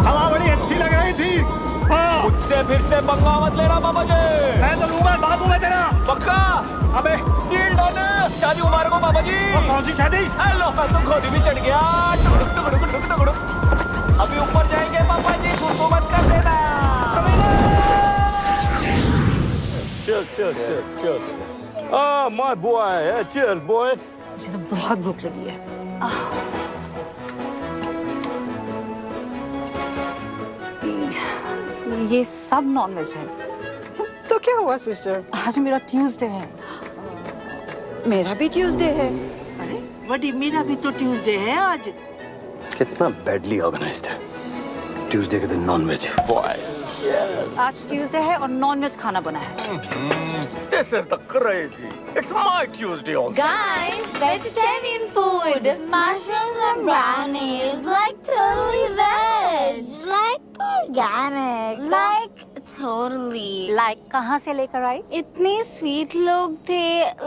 हवा बड़ी अच्छी लग रही थी। हाँ। मुझसे फिर से पंगा मत लेना पापा जी। मैं तो लूंगा, बाबू मैं तेरा। पक्का? अबे डील डन। शादी मुबारक हो पापा जी। कौन सी शादी? हेलो, मैं तो घोड़ी भी चढ़ गया। टुकड़ुक टुकड़ुक टुकड़ुक टुकड़ुक। अभी ऊपर जाएंगे पापा जी, सुसु मत कर देना। Cheers. Ah, my boy. Yeah, cheers, boy. मुझे तो बहुत भूख लगी है। ये सब नॉनवेज है। तो क्या हुआ सिस्टर? आज मेरा ट्यूसडे है। मेरा भी ट्यूसडे है। अरे बड़ी, मेरा भी तो ट्यूसडे है आज। कितना बैडली ऑर्गेनाइज्ड है। ट्यूसडे के दिन नॉनवेज। आज ट्यूसडे है और नॉनवेज खाना बना है। This is the crazy. It's my Tuesday also. Guys, vegetarian food. Mushrooms and brownies. Like totally veg. Like organic. Like totally. Like कहाँ से लेकर आई? इतने स्वीट लोग थे,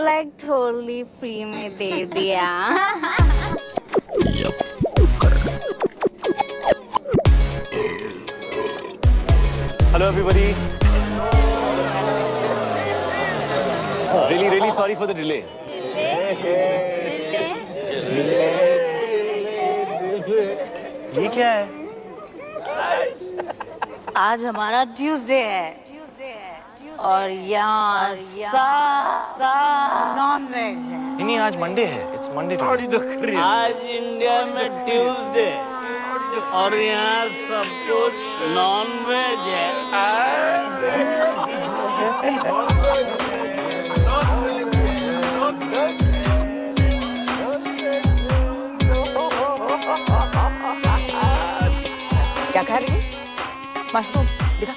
like totally free में दे दिया। Hello everybody. Really sorry for the delay. ये क्या है? आज हमारा ट्यूसडे है और यहाँ सब नॉन वेज है। नहीं, आज मंडे है। It's Monday. आज इंडिया में ट्यूसडे और यहाँ सब कुछ नॉन वेज है। क्या खा रही है? मशरूम। दिखा।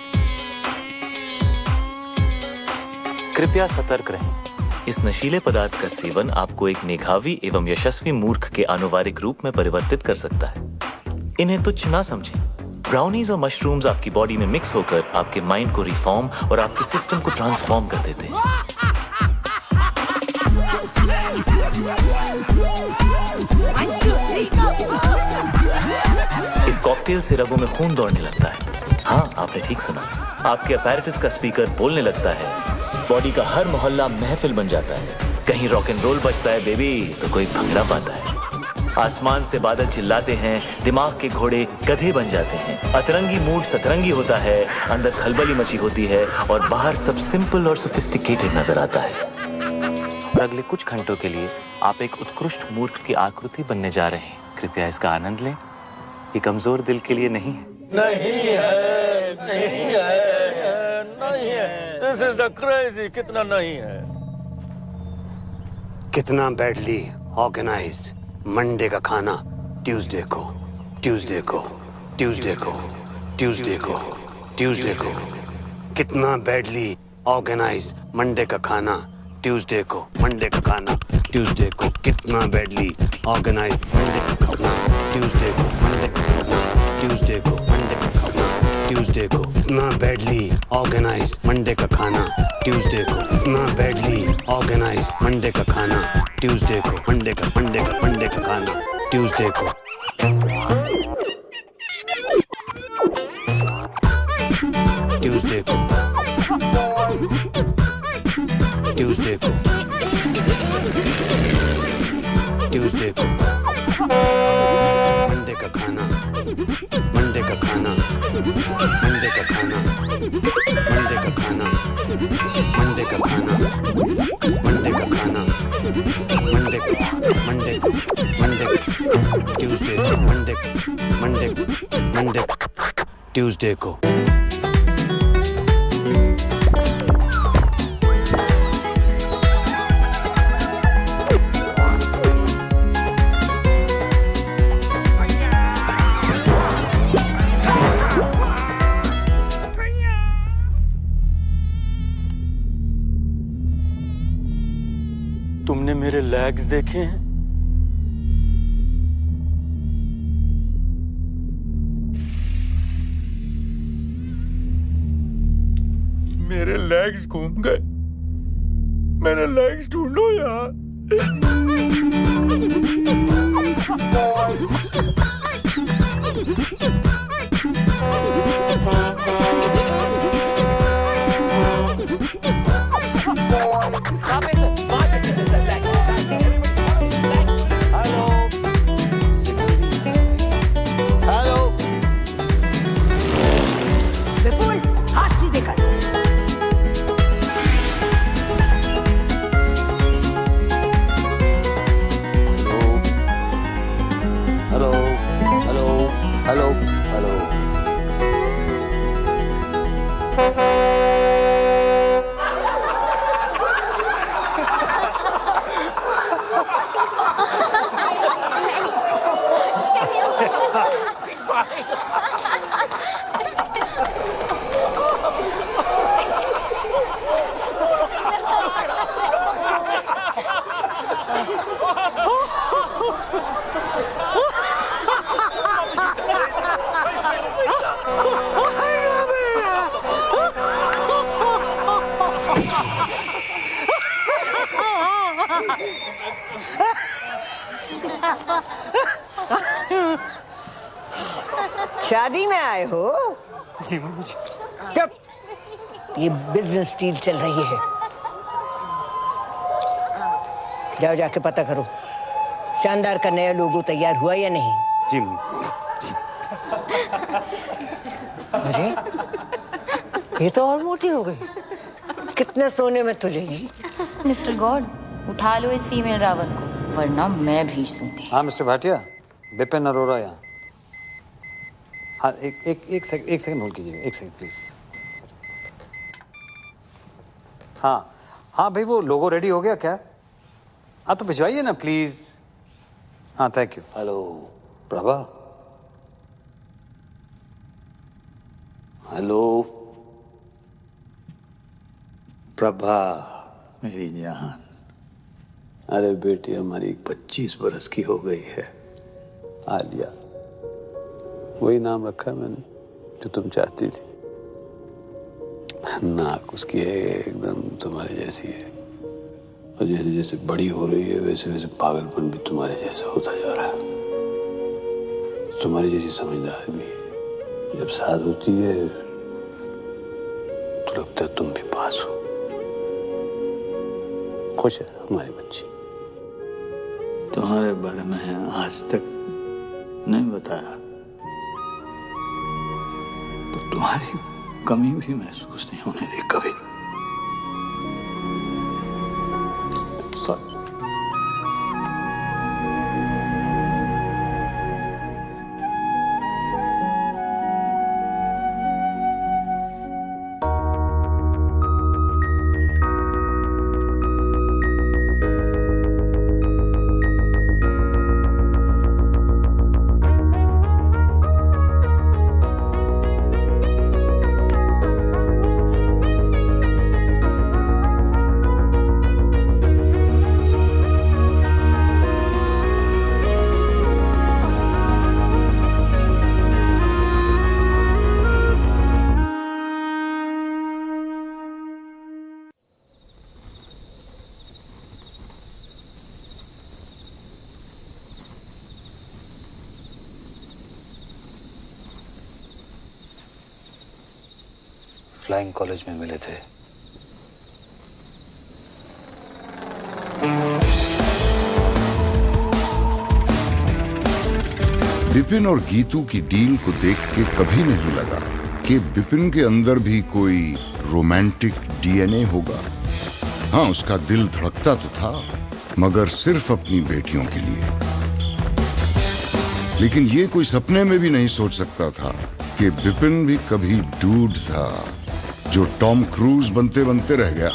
कृपया सतर्क रहें। इस नशीले पदार्थ का सेवन आपको एक मेधावी एवं यशस्वी मूर्ख के आनुवारिक रूप में परिवर्तित कर सकता है। इन्हें तुच्छ ना समझें। ब्राउनीज और मशरूम्स आपकी बॉडी में मिक्स होकर आपके माइंड को रिफॉर्म और आपके सिस्टम को ट्रांसफॉर्म कर देते हैं। इस कॉकटेल से रगों में खून दौड़ने लगता है। हाँ, आपने ठीक सुना। आपके अपैरेटस का स्पीकर बोलने लगता है। बॉडी का हर मोहल्ला महफिल बन जाता है। कहीं रॉक एंड रोल बजता है बेबी तो कोई भंगड़ा पाता है। आसमान से बादल चिल्लाते हैं, दिमाग के घोड़े गधे बन जाते हैं। अतरंगी मूड सतरंगी होता है, अंदर खलबली मची होती है और बाहर सब सिंपल और सोफिस्टिकेटेड नजर आता है। और अगले कुछ घंटों के लिए आप एक उत्कृष्ट मूर्ख की आकृति बनने जा रहे हैं। कृपया इसका आनंद लें। ये कमजोर दिल के लिए नहीं है। नहीं है, नहीं है, नहीं है। This is the crazy. कितना नहीं है? कितना बैडली ऑर्गेनाइज्ड। मंडे का खाना ट्यूसडे को, ट्यूसडे को, ट्यूसडे को, ट्यूसडे को, ट्यूसडे को। कितना बैडली ऑर्गेनाइज्ड मंडे का खाना ट्यूसडे को, मंडे का खाना ट्यूसडे को। कितना बैडली ऑर्गेनाइज्ड मंडे का खाना ट्यूसडे को, मंडे का खाना ट्यूसडे को, मंडे का खाना ट्यूसडे को। कितना बैडली ऑर्गेनाइज्ड मंडे का खाना ट्यूसडे को। कितना बैडली ऑर्गेनाइज्ड मंडे का खाना ट्यूसडे को, मंडे का खाना ट्यूसडे को। ट्यूसडे को, ट्यूसडे को, ट्यूसडे को। मंडे का खाना, मंडे का खाना, मंडे का खाना, मंडे का खाना, मंडे का खाना, मंडे का खाना, Monday Monday Monday Tuesday, Monday Monday Monday Tuesday को। तुमने मेरे लेग्स देखे हैं? मेरे लेग्स घूम गए। मेरे लेग्स ढूंढो यार। विपुल, हाथ सीधे कर। Hello hello hello hello. शादी में आए हो? जी मम्मी जी। चुप। ये बिजनेस डील चल रही है। जाओ जाके पता करो शानदार का नया लोगो तैयार हुआ या नहीं। जी। अरे ये तो और मोटी हो गई। कितने सोने में तुलेगी? मिस्टर गॉड, उठा लो इस फीमेल रावण को, वरना मैं भीष दूंगी। हाँ मिस्टर भाटिया, बिपिन अरोड़ा यहाँ। हाँ एक सेकंड होल्ड कीजिएगा, एक सेकंड प्लीज। हाँ भाई, वो लोगो रेडी हो गया क्या? हाँ तो भिजवाइए ना प्लीज। हाँ thank you. Hello Prabha. Hello Prabha मेरी जान। अरे बेटी हमारी 25 बरस की हो गई है, आलिया। वही नाम रखा मैंने जो तुम चाहती थी। नाक उसकी एकदम तुम्हारी जैसी है, और जैसे जैसे बड़ी हो रही है वैसे वैसे पागलपन भी तुम्हारे जैसा होता जा रहा है। तुम्हारी जैसी समझदार भी है। जब साथ होती है तो लगता है तुम भी पास हो। खुश है हमारी बच्ची। तुम्हारे बारे में आज तक नहीं बताया तो तुम्हारी कमी भी महसूस नहीं होने दी कभी। फ्लाइंग कॉलेज में मिले थे। बिपिन और गीतू की डील को देख के कभी नहीं लगा कि बिपिन के अंदर भी कोई रोमांटिक डीएनए होगा। हाँ, उसका दिल धड़कता तो था, मगर सिर्फ अपनी बेटियों के लिए। लेकिन ये कोई सपने में भी नहीं सोच सकता था कि बिपिन भी कभी डूड था जो टॉम क्रूज बनते बनते रह गया।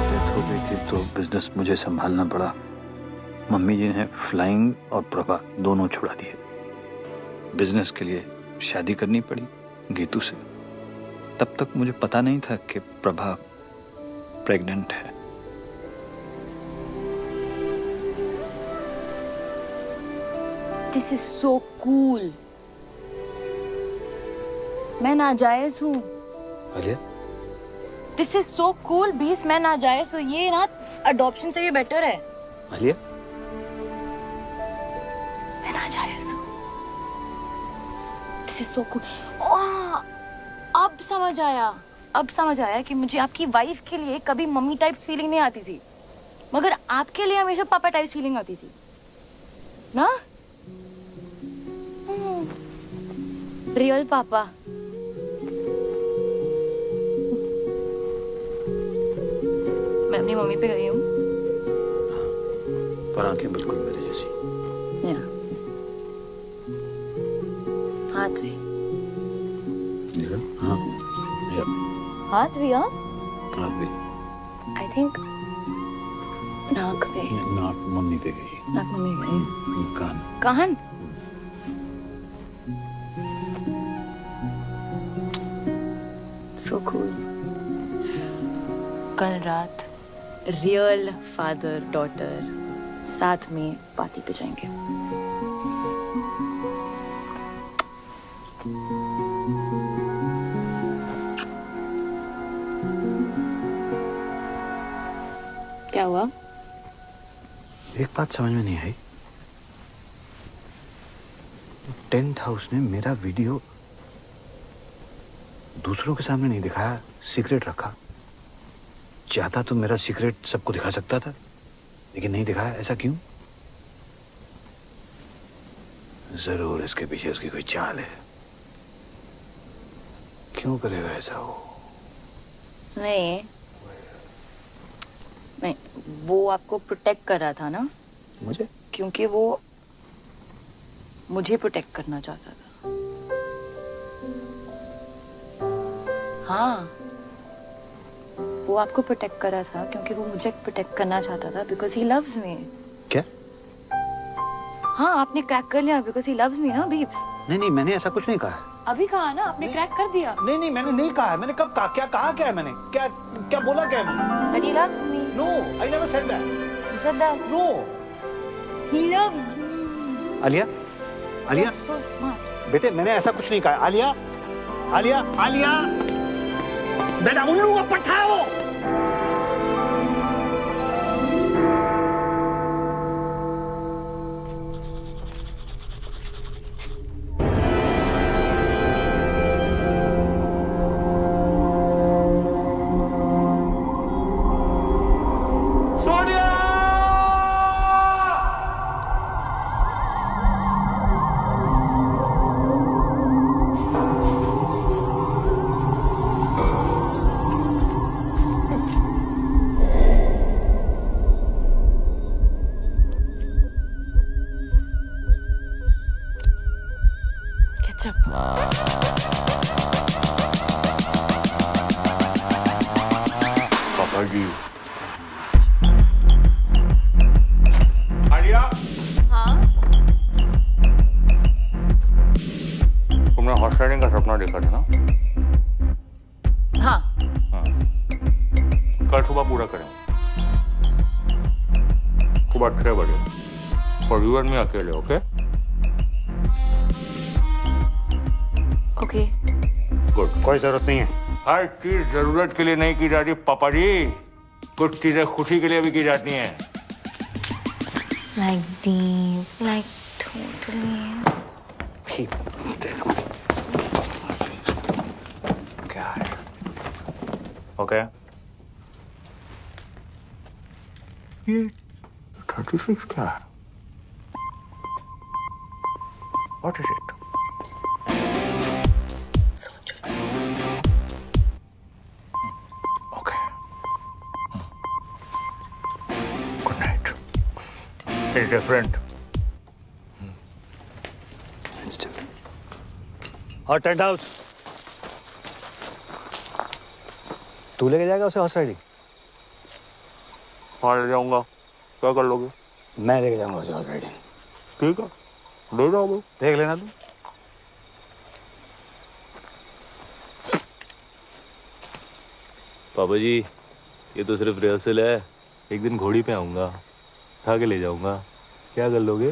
डेथ हो गई थी तो बिजनेस मुझे संभालना पड़ा। मम्मी जी ने फ्लाइंग और प्रभा दोनों छुड़ा दिए। बिजनेस के लिए शादी करनी पड़ी गीतू से। तब तक मुझे पता नहीं था कि प्रभा प्रेग्नेंट है। This is so cool. मैं नाजायज हूँ। Alia? This is so cool, बीस मैं नाजायज हूँ। ये ना अडॉप्शन से भी बेटर है। आलिया? मैं नाजायज हूँ। This is so cool. ओह, अब समझ आया। अब समझ आया कि मुझे आपकी वाइफ के लिए कभी मम्मी टाइप फीलिंग नहीं आती थी, मगर आपके लिए हमेशा पापा टाइप फीलिंग आती थी ना? रियल पापा। मैं अपनी मम्मी पे गई हूँ। पर आंखें बिल्कुल मेरे जैसी। हाथ भी। हाँ, हाथ भी। हाँ, हाथ भी। आई थिंक नाक पे। नाक मम्मी पे गई। नाक मम्मी पे गई। कान। कान। So cool. कल रात रियल फादर डॉटर साथ में पार्टी पे जाएंगे। क्या हुआ? एक बात समझ में नहीं आई। टेंट हाउस ने मेरा वीडियो दूसरों के सामने नहीं दिखाया, सीक्रेट रखा। चाहता तो मेरा सीक्रेट सबको दिखा सकता था, लेकिन नहीं दिखाया। ऐसा क्यों? जरूर इसके पीछे उसकी कोई चाल है। क्यों करेगा ऐसा वो? नहीं नहीं, वो आपको प्रोटेक्ट कर रहा था ना? मुझे? क्योंकि वो मुझे प्रोटेक्ट करना चाहता था। हाँ, वो आपको प्रोटेक्ट कर रहा था क्योंकि वो मुझे प्रोटेक्ट करना चाहता था बिकॉज ही लव्स मी। क्या? हाँ, आपने क्रैक कर लिया बिकॉज ही लव्स मी ना बीप्स। नहीं, मैंने ऐसा कुछ नहीं कहा है। अभी कहा ना, आपने क्रैक कर दिया। नहीं, मैंने नहीं कहा है। मैंने कब कहा? क्या कहा? क्या है मैंने? क्या बोला? क्या है मैंने? That he loves me. No, I never said that. You said that. No. He loves me. Alia, You're so smart. बेटे मैंने ऐसा कुछ नहीं कहा। आलिया, बेटा उल्लू का पट्टा है वो। Ketchup. पापा जी। आलिया, हाँ? तुमने हॉर्स राइडिंग का सपना देखा था ना? हाँ। कल सुबह पूरा करें। सुबह 6 बजे। फॉर यू एंड मी अकेले, ओके? ओके। गुड। कोई जरूरत नहीं है। हर चीज जरूरत के लिए नहीं की जाती पापा जी, कुछ चीजें खुशी के लिए भी की जाती हैं। Like deep, like totally. क्या है? ओके। ये 36 क्या है? What is it? सोचो। Okay. Good night. It's different. It's different. और टेंट हाउस तू लेके जाएगा उसे हॉर्स राइडिंग? वहाँ ले जाऊंगा, क्या कर लोगे? मैं लेके जाऊंगा उसे हॉर्स राइडिंग। ठीक है, ले जाओगे। देख लेना तू। पापा जी, ये तो सिर्फ रिहर्सल है। एक दिन घोड़ी पे आऊंगा, उठा के ले जाऊंगा। क्या कर लोगे?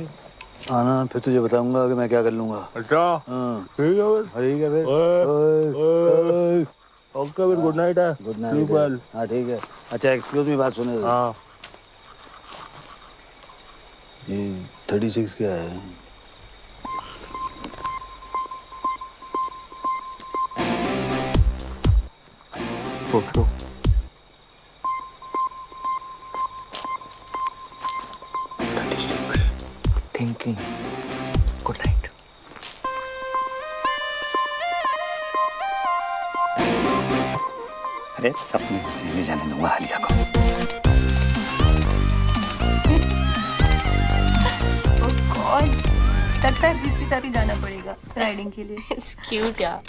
आना, फिर तुझे बताऊंगा कि मैं क्या कर लूंगा। अच्छा, हाँ ठीक है फिर। ठीक है फिर। ओके फिर, गुड नाइट है। Good night. हाँ ठीक है। अच्छा एक्सक्यूज मी, बात सुने। हाँ। ये 36 क्या है? सोच लो। Thinking. Good night. अरे सपने ले जाने दूंगा आलिया को। Oh God, लगता है बीप के साथ ही जाना पड़ेगा राइडिंग के लिए। It's cute यार।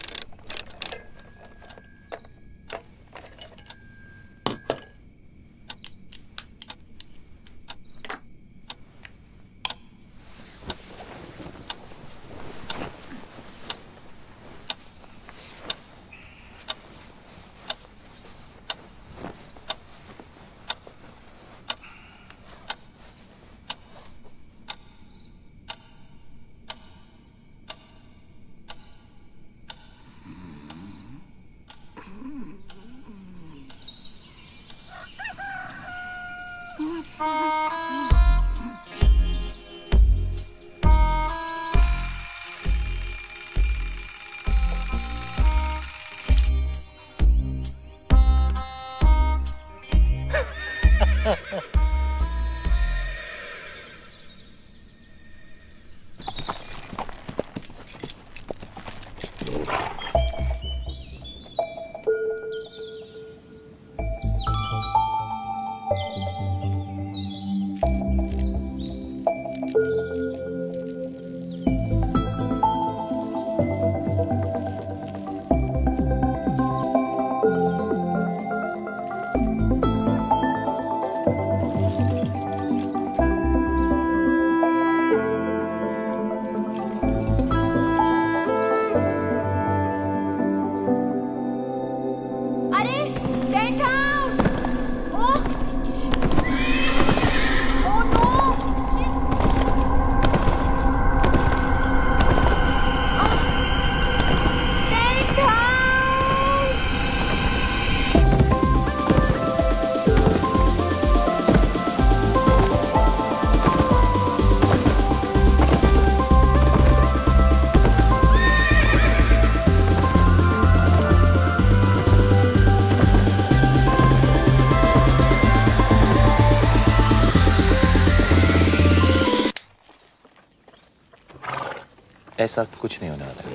ऐसा कुछ नहीं होने वाला है।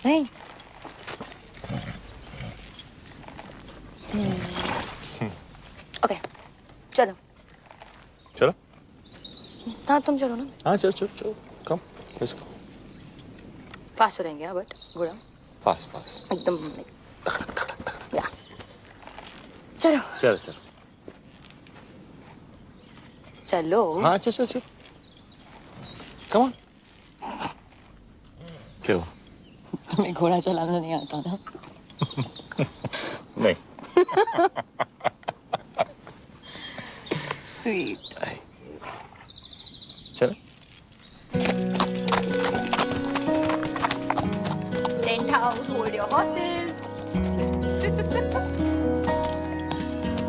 नहीं। ओके, चलो। चलो। हाँ तुम चलो ना। हाँ चलो चलो चलो, कम, लेट्स गो। फास्ट चलेंगे बट गुड़ा। फास्ट एकदम या। चलो। चलो चलो। चलो। हाँ चलो चलो। Come on. क्यों? तुम्हें घोड़ा चलाना नहीं आता ना? नहीं। स्वीट। चलो। Tent house, hold your horses.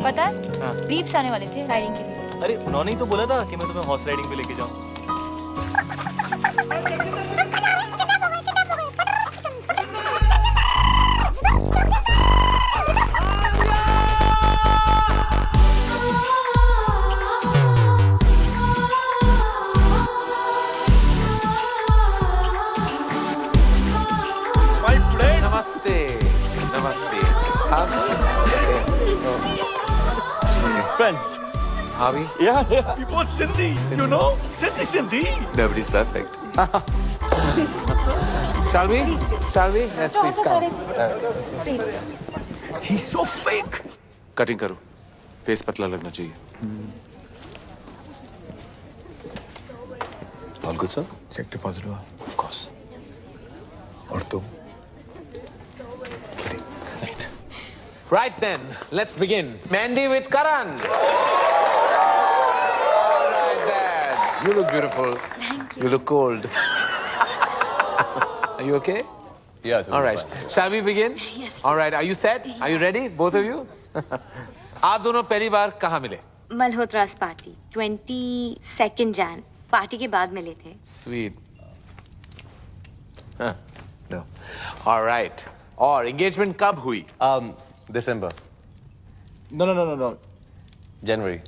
पता है? हाँ। बीप्स आने वाले थे राइडिंग के लिए। अरे उन्होंने ही तो बोला था कि मैं तुम्हें हॉर्स राइडिंग पे लेके जाऊँ। नमस्ते नमस्ते Friends. Harvey? Yeah, we both Sindhi. You know, Sindhi. Nobody's perfect. Shall we? Let's please come. He's so fake. Cutting करो, फेस पतला लगना चाहिए। All good sir? Cheque deposit हुआ? Of course. और तुम? Right then, let's begin. Mandy with Karan. All right, Dad. You look beautiful. Thank you. You look cold. Are you okay? Yeah. All right. Shall we begin? Yes. All right. Are you set? Are you ready? Both of you? आप दोनों पहली बार कहाँ मिले? मल्होत्रास party 22 Jain party के बाद मिले थे। Sweet. Huh. No. All right. और engagement कब हुई? December. No. January.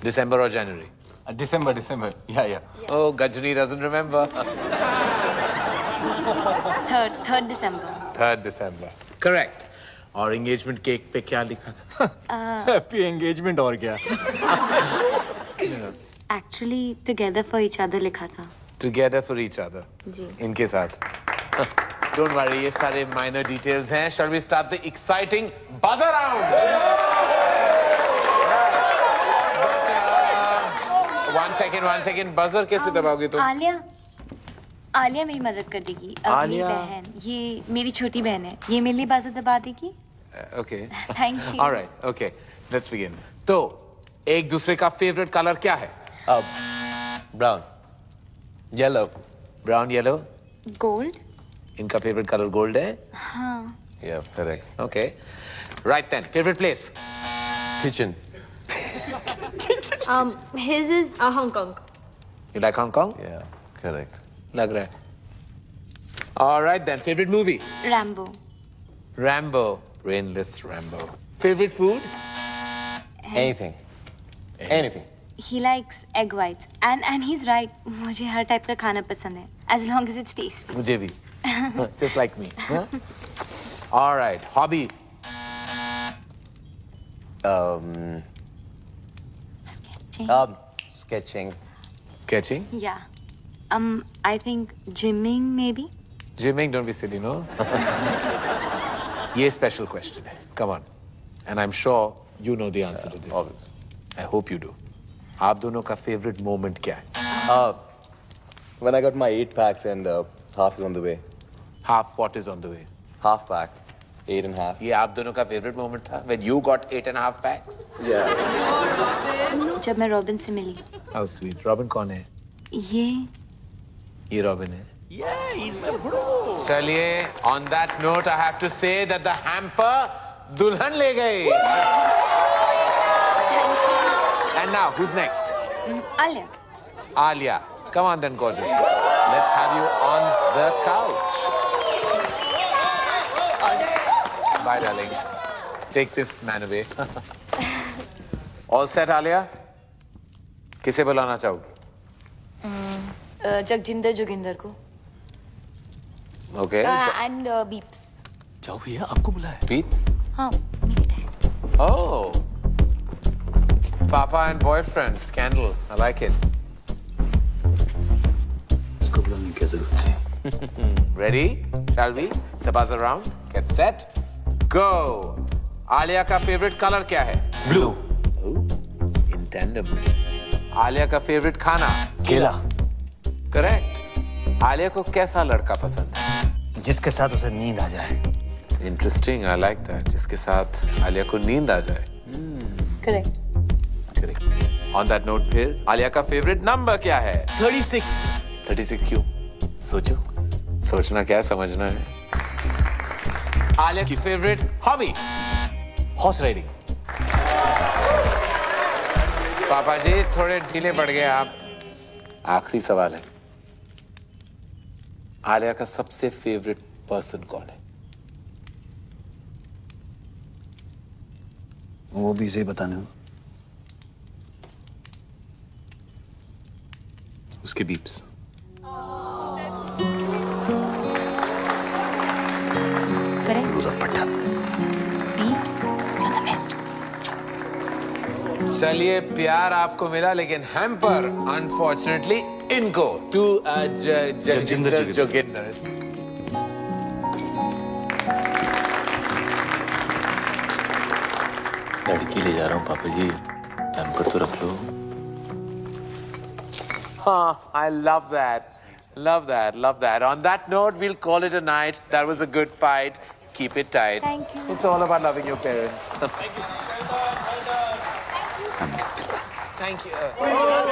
December or January? December. Yeah. Oh, Gajni doesn't remember. 3rd December. 3rd December. Correct. और engagement cake पे क्या लिखा था? Happy engagement और क्या? Actually together for each other लिखा था। Together for each other. जी। इनके साथ. Don't worry, ये सारे minor details हैं. Shall we start the exciting buzzer round? One second. Buzzer कैसे दबाओगे तुम? आलिया मेरी मदद कर देगी। मेरी आलिया? बहन, ये मेरी छोटी बहन है। ये मेरे लिए बाज़ दबा देगी। Okay. Thank you. All right. Okay. Let's begin. तो एक दूसरे का favorite color क्या है? Brown. Yellow. Brown, yellow. Gold? इनका favorite color gold है? हाँ। Yeah, correct. Okay. Right then. Favorite place? Kitchen. His is Hong Kong. You like Hong Kong? Yeah, correct. लग रहा है. All right then. Favorite movie? Rambo. Rambo. Brainless Rambo. Favorite food? Anything. Anything. He likes egg whites and he's right. मुझे हर type का खाना पसंद है as long as it's tasty. मुझे भी. Just like me. Huh? All right. Hobby? Sketching. Sketching. Sketching? Yeah. I think gymming maybe. Gymming? Don't be silly, no? ये special question है. Come on. And I'm sure you know the answer to this. Obvious. I hope you do. आप दोनों का favorite moment क्या है? When I got my 8 packs and half is on the way. Half what is on the way? Half pack. 8.5. ये आप दोनों का favorite moment था? When you got 8.5 packs? Yeah. जब मैं रॉबिन से मिली। How sweet. Robin कौन है? ये Robin है. Yeah, he's my bro. चलिए, on that note, I have to say that the hamper दुल्हन ले गई. And now, who's next? Alia. Alia. Come on then, gorgeous. Let's have you on the couch. Bye, darling. Take this man away. All set, Alia? किसे बुलाना चाहोगी? जगजिंदर जोगिंदर को okay and beeps. जाओ भैया, आपको बुलाया है। बीप्स हाँ मेरे dad. Oh, Papa and boyfriend scandal. I like it. इसको बुलाने की क्या जरूरत थी? Ready? Shall we? It's a buzz around. Get set. Go. Alia का favorite color क्या है? Blue. In tandem. आलिया का favorite खाना? केला। Correct. आलिया को कैसा लड़का पसंद है? जिसके साथ उसे नींद आ जाए। Interesting. I like that. जिसके साथ आलिया को नींद आ जाए. करेक्ट। On that note फिर आलिया का favorite number क्या है? 36। 36 क्यों? सोचो। सोचना क्या है, समझना है। आलिया की favorite hobby? Horse riding. पापा जी थोड़े ढीले पड़ गए आप। आखिरी सवाल है, आलिया का सबसे फेवरेट पर्सन कौन है? वो भी इसे बताने में। उसके बीप्स। करेक्ट। पट्टा। Beeps you are the best. चलिए प्यार आपको मिला, लेकिन हैम्पर अनफॉर्चुनेटली इनको टू जगजिंदर जोगिंदर। लड़की ले जा रहा हूँ पापा जी, हैम्पर तो रख लो। हाँ, I love that. Love that, love that. On that note, we'll call it a night. That was a good fight. Keep it tight. Thank you. It's all about loving your parents. Thank you.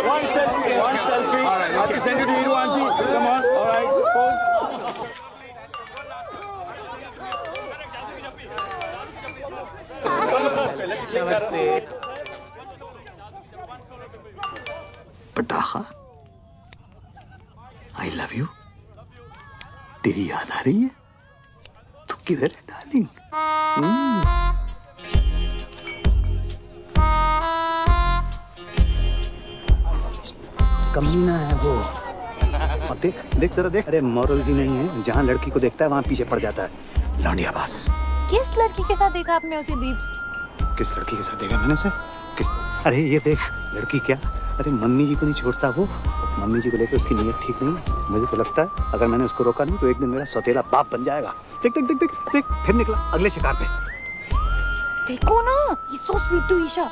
One selfie, one selfie. All right, I have to send it to you, auntie. Come on, all right, pose. Namaste. पटाखा, आई love you. तेरी याद आ रही है? तू किधर है darling? कमीना है वो। और देख देख जरा देख, अरे मॉरल जी नहीं है, जहाँ लड़की को देखता है वहाँ पीछे पड़ जाता है। लौंडिया बास। किस लड़की के साथ देखा आपने उसे बीप्स? किस लड़की के साथ देखा मैंने उसे? किस? अरे ये देख, लड़की क्या, अरे मम्मी जी को नहीं छोड़ता वो। मम्मी जी को लेकर उसकी नीयत ठीक नहीं। मुझे तो लगता है अगर मैंने उसको रोका नहीं तो एक दिन मेरा सौतेला बाप बन जाएगा। देख देख देख देख देख, फिर निकला अगले शिकार पे। देखो ना, he's so sweet to Isha.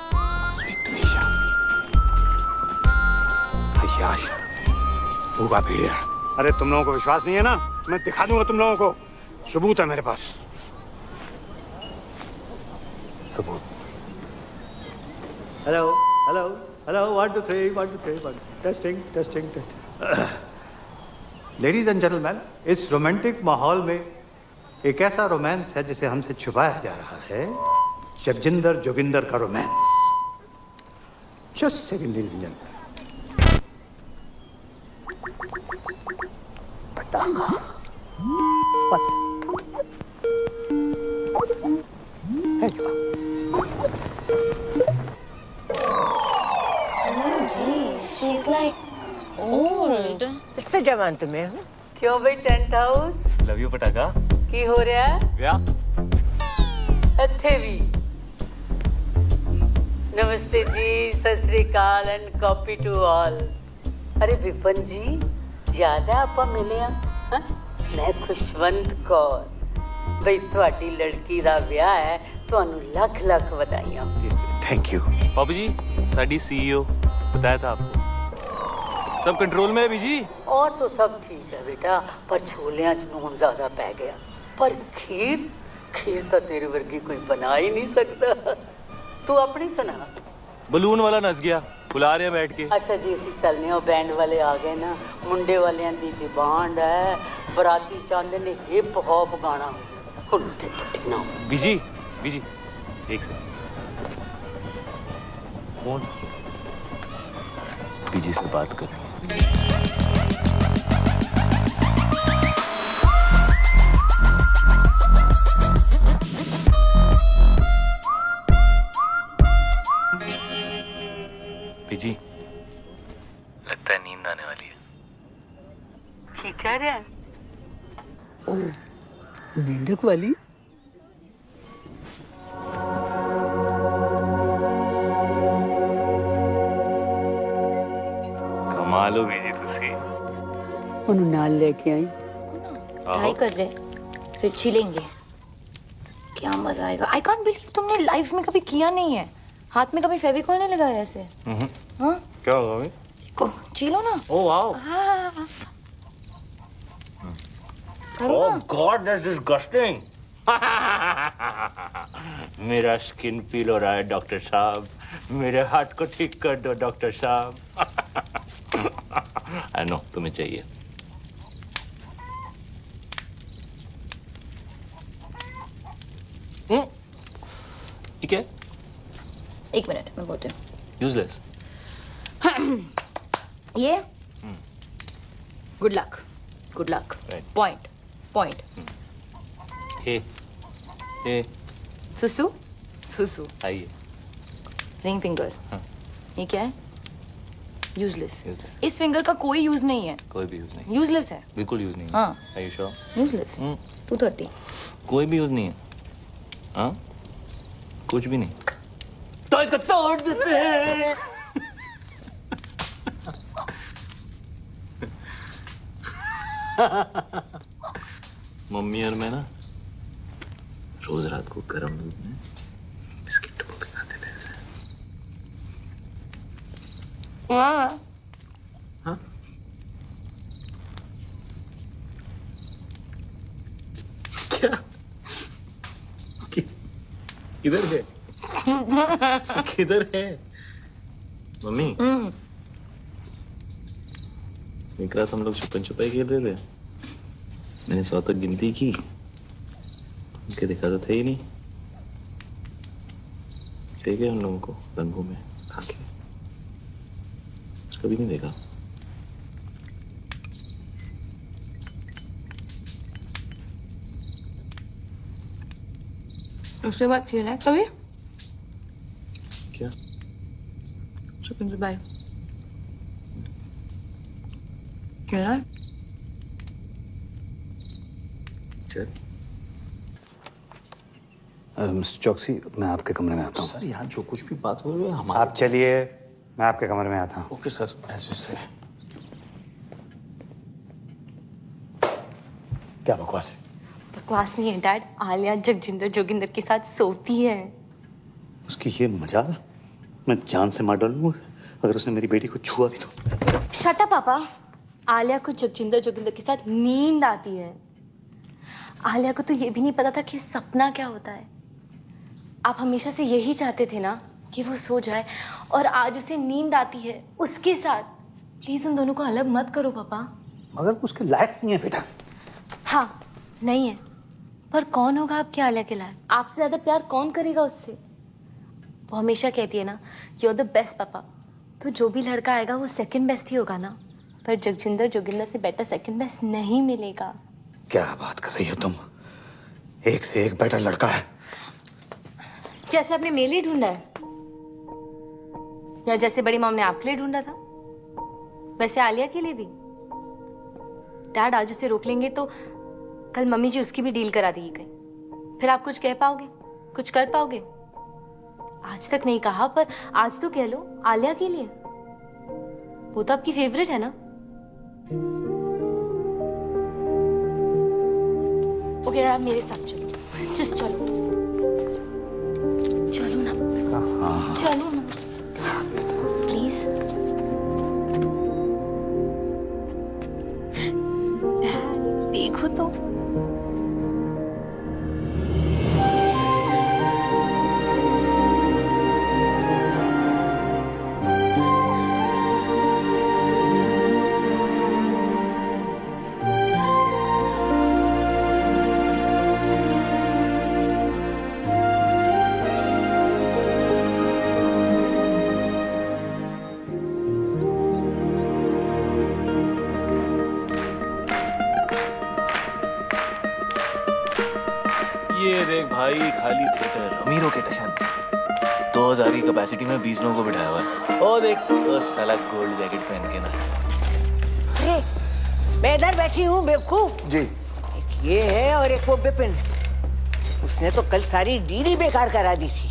Sweet to Isha. आयाश, भूखा भेड़िया। अरे तुम लोगों को विश्वास नहीं है ना, मैं दिखा दूंगा तुम लोगों को। सबूत है मेरे पास। सबूत। Hello hello hello, 1 2 3 1 2 3 1 testing testing testing. Ladies and gentleman, इस रोमांटिक माहौल में एक ऐसा रोमांस है जिसे हमसे छुपाया जा रहा है, जगजिंदर जोगिंदर का romance. Just second ladies and gentleman. पटाखा। What's Hey, She's like old. इससे जवान तुम्हें हूँ। क्यों भाई टेंट हाउस लव यू पटाखा। की हो रहा है? क्या? ਇੱਥੇ ਵੀ नमस्ते जी, सत श्री अकाल एंड कॉपी टू ऑल। अरे विपन जी, याद है ਆਪਾਂ ਮਿਲੇ ਆ? ਮੈਂ ਖੁਸ਼ਵੰਤ ਕੌਰ। ਬਈ ਤੁਹਾਡੀ ਲੜਕੀ ਦਾ ਵਿਆਹ ਹੈ, ਤੁਹਾਨੂੰ ਲੱਖ ਲੱਖ ਵਧਾਈਆਂ। Thank you. पापा जी, साडी सीईओ बताया था आपको, सब कंट्रोल में है बीजी। और तो सब ठीक है बेटा, पर छोलियां च नून ज्यादा पै गया। पर खीर खीर तो तेरे वर्गी कोई बना ही नहीं सकता। तू अपनी सुना। बलून वाला नस गया, बुला रहे हैं बैठ के। अच्छा जी, ਅਸੀਂ ਚੱਲਨੇ ਆ। बैंड वाले आ गए ना, मुंडे वालियां दी डिमांड है, बराती चाहते ने हिप हॉप गाना। हुन ते पट्टी ना बीजी बीजी, एक सेकंड। कौन? बीजी से बात कर रही है। बीजी, लगता है नींद आने वाली है। बंधक वाली। कमाल हो बीजी तुसी। ਉਹਨੂੰ ਨਾਲ ਲੈ ਕੇ आई। ट्राई कर रहे फिर छिलेंगे। क्या मजा आएगा। आई कांट बिलीव तुमने लाइफ में कभी किया नहीं है। हाथ में कभी फेविकॉल नहीं लगाया ऐसे। हाँ क्या होगा भाई? को छिलो ना। Oh wow. हाँ करो ओह ना। God that's disgusting. मेरा स्किन पील हो रहा है डॉक्टर साहब, मेरे हाथ को ठीक कर दो डॉक्टर साहब। आई नो तुम्हें चाहिए। ठीक है, एक मिनट मैं बोलती हूँ। यूजलेस। ये good luck good luck. Right. Point point. ए सुसु सुसु। आइए। Ring finger. हाँ। ये क्या है? यूजलेस। Useless. इस फिंगर का कोई यूज नहीं है। कोई भी यूज नहीं, यूजलेस है। बिल्कुल यूज नहीं। हाँ। Are you sure? यूजलेस। 230। कोई भी यूज नहीं है। हाँ, कुछ भी नहीं। तो इसको तोड़ देते हैं। मम्मी और मैं ना रोज रात को गर्म दूध में बिस्किट डुबो के खाते थे ऐसे। हाँ। हाँ? क्या? किधर है? किधर है मम्मी? एक रात हम लोग छुपन छुपाई खेल रहे थे। मैंने 100 तक गिनती की, उनके देखा तो थे ही नहीं। ठीक है, उन लोगों को दंगों में खाके कभी नहीं देखा। उसके बाद खेला है कभी? क्या? छुपन छुपाई खेला है? चल। मिस्टर चौकसी, मैं आपके कमरे में आता हूँ। सर यहाँ जो कुछ भी बात हो रही है हमारे। आप चलिए, मैं आपके कमरे में आता हूँ। ओके सर, ऐसे से। क्या बकवास है? बकवास नहीं है डैड। आलिया जगजिंदर जोगिंदर के साथ सोती है। उसकी ये मजाल मैं जान से मार डालूंगा अगर उसने मेरी बेटी को छुआ भी तो। शट अप पापा। आलिया को जगजिंदर जोगिंदर के साथ नींद आती है। आलिया को तो ये भी नहीं पता था कि सपना क्या होता है। आप हमेशा से यही चाहते थे ना कि वो सो जाए, और आज उसे नींद आती है उसके साथ। प्लीज उन दोनों को अलग मत करो पापा। मगर उसके लायक नहीं है बेटा। हाँ नहीं है, पर कौन होगा आपके आलिया के लायक? आपसे ज्यादा प्यार कौन करेगा उससे? वो हमेशा कहती है ना, यू आर द बेस्ट पापा। तो जो भी लड़का आएगा वो सेकंड बेस्ट ही होगा ना। पर जगजिंदर जोगिंदर से बेटर सेकंड बेस्ट नहीं मिलेगा। क्या बात कर रही हो तुम? एक से एक बेटर लड़का है। जैसे आपने मेरे लिए ढूंढा है, या जैसे बड़ी मॉम ने आपके लिए ढूंढा था, वैसे आलिया के लिए भी। डैड आज उसे रोक लेंगे तो कल मम्मी जी उसकी भी डील करा देगी कहीं। फिर आप कुछ कह पाओगे, कुछ कर पाओगे? आज तक नहीं कहा, पर आज तो कह लो आलिया के लिए। वो तो आपकी फेवरेट है ना। ओके आप मेरे साथ चलो, जस्ट चलो। चलो ना, चलो ना प्लीज। देखो तो ये देख भाई, खाली थिएटर, अमीरों के टशन। 2000 की कैपेसिटी में 20 लोगों को बिठाया हुआ है। ओ देख, वो साला गोल्ड जैकेट पहन के ना। अरे मैं इधर बैठी हूँ बेवकूफ। जी। एक ये है और एक वो बिपिन। उसने तो कल सारी डील ही बेकार करा दी थी।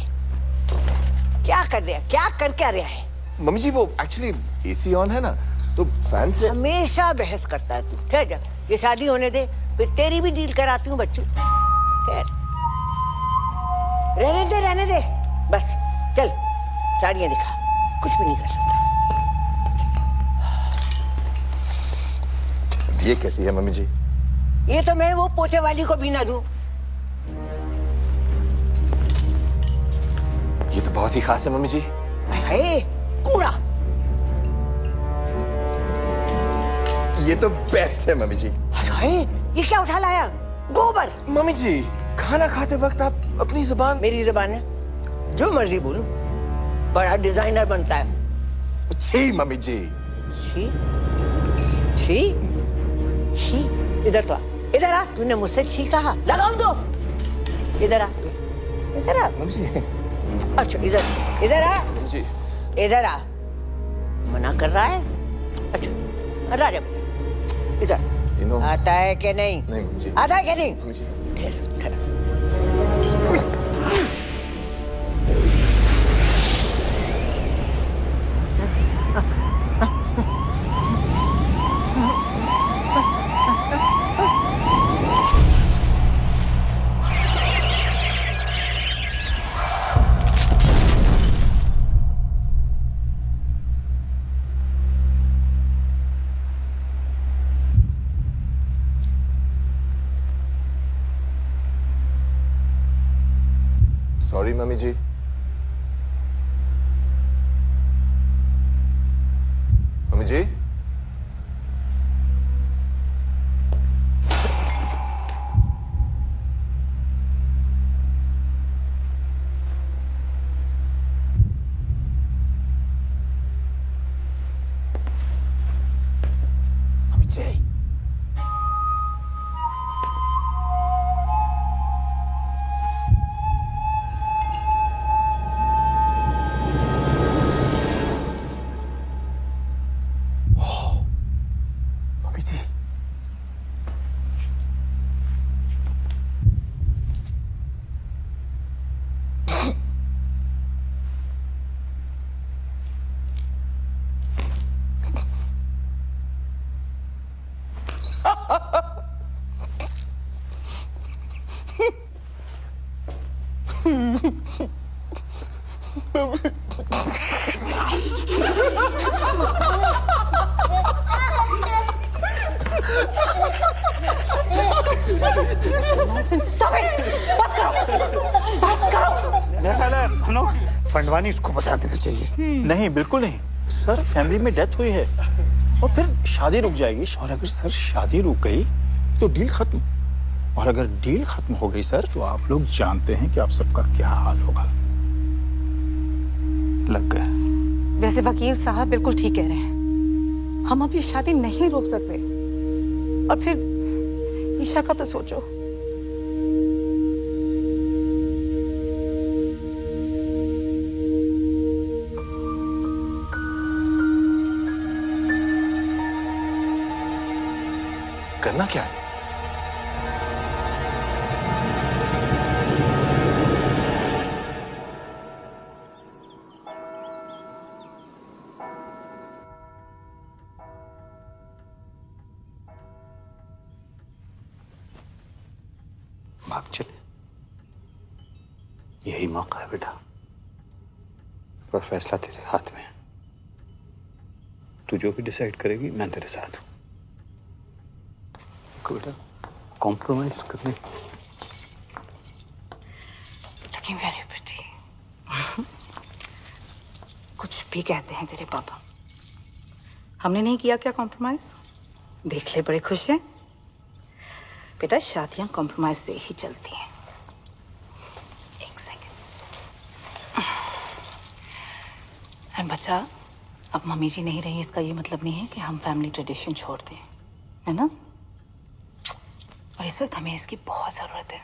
क्या कर रहा, क्या कर क्या रहा है? मम्मी जी वो एक्चुअली एसी ऑन है ना, तो फैन से हमेशा बहस करता है तू। ठहर जा, ये शादी होने दे, फिर तेरी भी डील कराती हूँ बच्चों। ठहर, रहने दे बस। चल साड़ियाँ दिखा, कुछ भी नहीं कर सकता। ये कैसी है मम्मी जी? ये तो मैं वो पोछे वाली को भी ना दूं। ये तो बहुत ही खास है मम्मी जी। है कूड़ा। ये तो बेस्ट है मम्मी जी। हाय, ये क्या उठा लाया? गोबर। मम्मी जी खाना खाते वक्त आप अपनी जुबान। मेरी जुबान है, जो मर्जी बोलूं। बड़ा डिजाइनर बनता है। छी मम्मी जी। छी छी छी। इधर तो आ, इधर आ। तूने मुझसे छी कहा, लगाऊं दो। इधर आ, इधर आ मम्मी जी। अच्छा इधर आ मम्मी जी। इधर आ। मना कर रहा है? अच्छा राजा इधर आता है कि नहीं? नहीं मम्मी जी। आता है कि नहीं? Mummy ji. Sorry mummy ji. Mummy ji. Mummy ji. Stop it! बस करो। मेरा ख्याल है हम लोग फंडवानी इसको बता देना चाहिए। नहीं बिल्कुल नहीं सर, फैमिली में डेथ हुई है और फिर शादी रुक जाएगी। और अगर सर शादी रुक गई तो डील खत्म, और अगर डील खत्म हो गई सर तो आप लोग जानते हैं कि आप सबका क्या हाल होगा। लग गए। वैसे वकील साहब बिल्कुल ठीक कह रहे हैं, हम अब ये शादी नहीं रोक सकते। और फिर ईशा का तो सोचो। करना क्या है? भाग चले, यही मौका है बेटा। पर फैसला तेरे हाथ में है। तू जो भी डिसाइड करेगी मैं तेरे साथ हूं। बेटा कॉम्प्रोमाइज करने। Looking very pretty. कुछ भी कहते हैं तेरे पापा, हमने नहीं किया क्या कॉम्प्रोमाइज? देख ले, बड़े खुश हैं। बेटा शादियां कॉम्प्रोमाइज से ही चलती हैं। एक सेकंड। एंड बच्चा, अब मम्मी जी नहीं रही इसका ये मतलब नहीं है कि हम फैमिली ट्रेडिशन छोड़ दें, है ना? और इस वक्त हमें इसकी बहुत जरूरत है।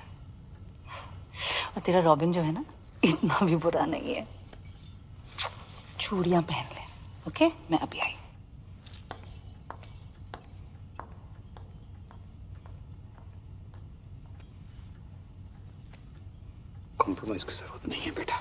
और तेरा रॉबिन जो है ना, इतना भी बुरा नहीं है। चूड़ियां पहन ले, ओके? मैं अभी आई। कॉम्प्रोमाइज की जरूरत नहीं है बेटा।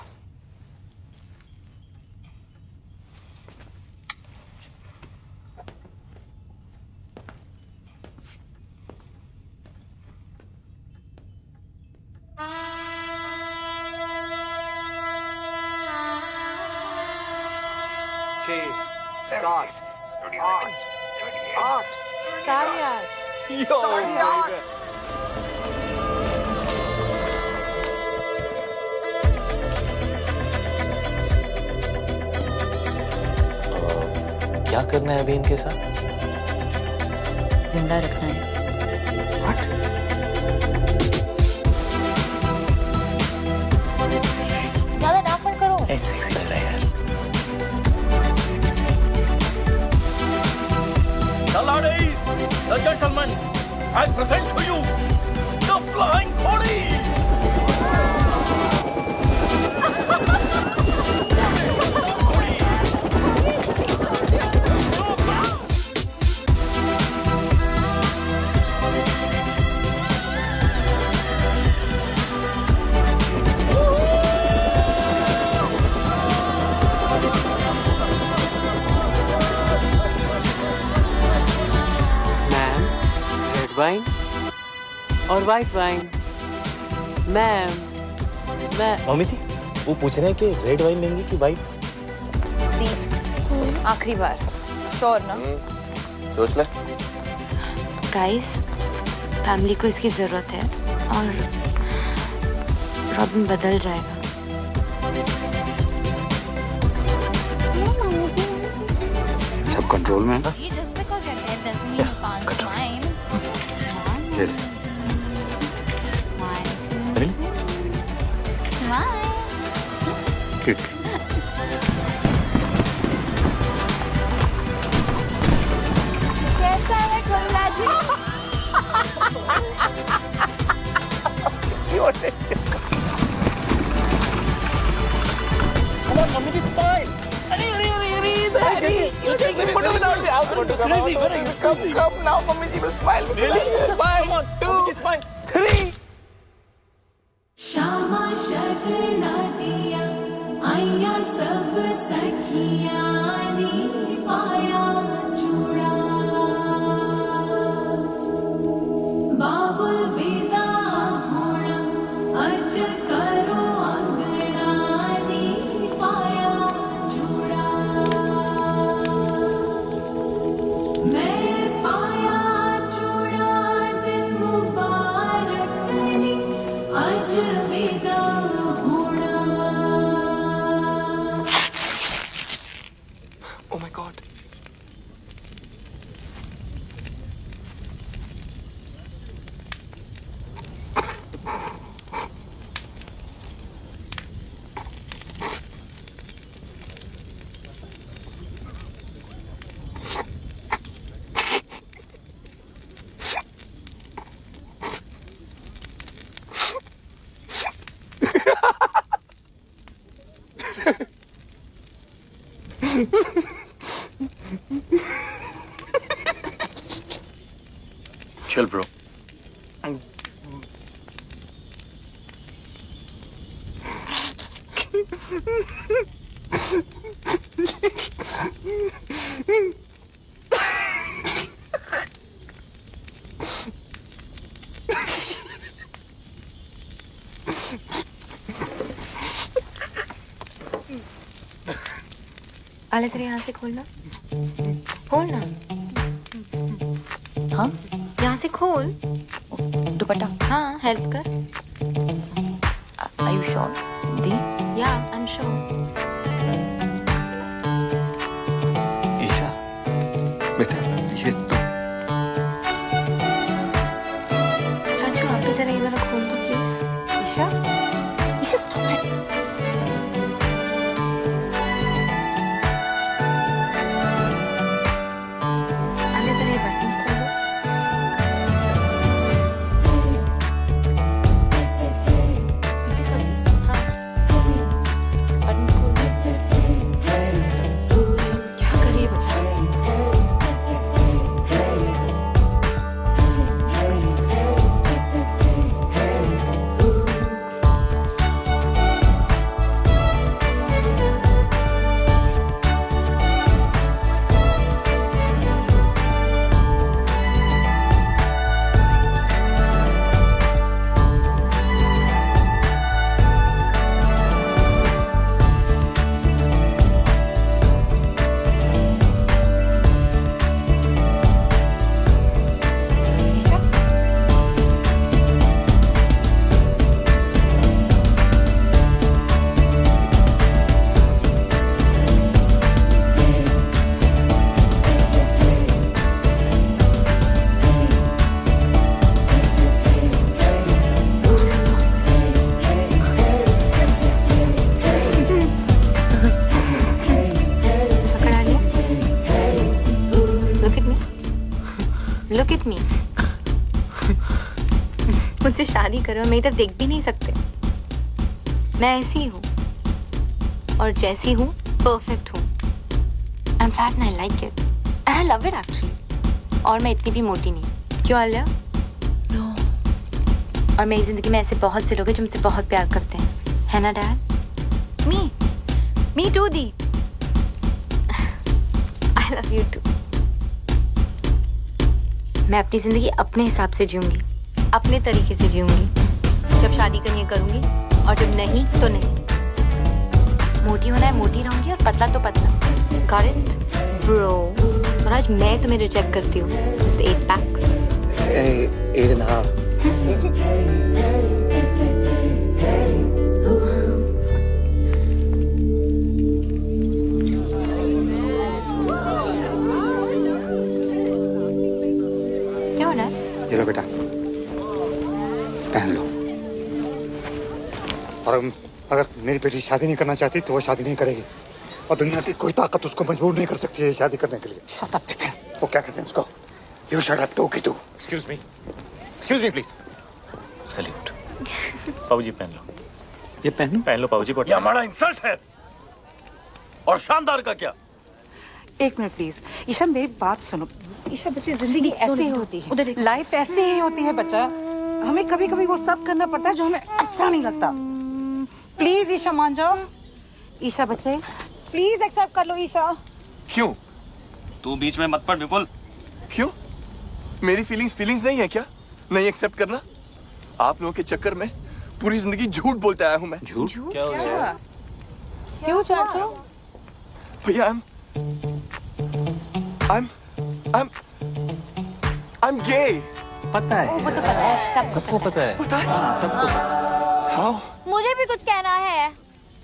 क्या करना है अभी इनके साथ? जिंदा रखना है। ज्यादा नाक मत करो। सेक्सी लग रहा है यार। The ladies, the gentlemen, I present to you the Flying Body. Wine और वाइट वाइन। मैम मम्मी जी वो पूछ रहे हैं कि रेड वाइन लेंगी कि वाइट? दीप आखिरी बार श्योर ना? सोच ले। गाइस, फैमिली को इसकी जरूरत है और रॉबिन बदल जाएगा। सब कंट्रोल में है? ये just because you're dead doesn't mean you can't smile. ले ले। One, two, smile. ठीक। कैसा है खुल्ला जी? Come on, mummy, smile. Come now, mummy ji will smile. Really? 1, 2, 3. Shyama शगना दिया आया सब सखियां नी पाया चूड़ा बाबुल विदा होना अज करो अंगना नी पाया चूड़ा मैं पाया चूड़ा दिन मुबारक नी अज विदा होना। Oh my God. चल ब्रो। आले जरा यहाँ से खोलना, खोलना। हाँ? यहाँ से खोल। दुपट्टा? हाँ, हेल्प कर। Are you sure? The? Yeah, I'm sure. Isha बेटा ये चाचू आप भी जरा ये वाला खोल दो please. Isha, Isha stop it. आले जरा ये बटन्स खोल दो। पीछे कर दो। हाँ, बटन्स खोल दो। शादी करें और मेरी तरफ देख भी नहीं सकते। मैं ऐसी हूँ और जैसी हूँ परफेक्ट हूँ। I am fat and I like it and I love it actually. और मैं इतनी भी मोटी नहीं। क्यों आलिया? नो। और मेरी जिंदगी में ऐसे बहुत से लोग हैं जो मुझसे बहुत प्यार करते हैं, है ना डैड? मी टू दी। I love you too. मैं अपनी जिंदगी अपने हिसाब से जीऊंगी, अपने तरीके से जीऊंगी। जब शादी करनी है करूंगी और जब नहीं तो नहीं। मोटी होना है मोटी रहूंगी और पतला तो पतला। Got it bro? और आज मैं तुम्हें रिजेक्ट करती हूँ। Just 8 PACS. 8.5। क्या होना है? ये लो बेटा, पहन लो। और अगर मेरी बेटी शादी नहीं करना चाहती तो वो शादी नहीं करेगी, और दुनिया की कोई ताकत उसको मजबूर नहीं कर सकती है शादी करने के लिए। Shut up Bipin. वो क्या कहते हैं उसको? यू शट अप टू की too. Excuse me please. Salute. पाऊजी पहन लो। ये पहन लो पाऊजी। ये हमारा इंसल्ट है। और शानदार का क्या? एक मिनट प्लीज। ईशा मेरी बात सुनो। ईशा बच्चे, जिंदगी ऐसे ही होती है, लाइफ ऐसे ही होती है बच्चा। हमें कभी कभी वो सब करना पड़ता है जो हमें अच्छा नहीं लगता। प्लीज ईशा मान जाओ। ईशा बच्चे प्लीज एक्सेप्ट कर लो ईशा। क्यों? तू बीच में मत पड़ विपुल। क्यों? मेरी फीलिंग्स नहीं है क्या? नहीं एक्सेप्ट करना? आप लोगों के चक्कर में पूरी जिंदगी झूठ बोलते आया हूं मैं। झूठ? क्या हो गया? क्यों चाचू? भैया I'm gay। पता है, वो तो पता है, सबको पता है। पता है? सबको पता How? मुझे भी कुछ कहना है।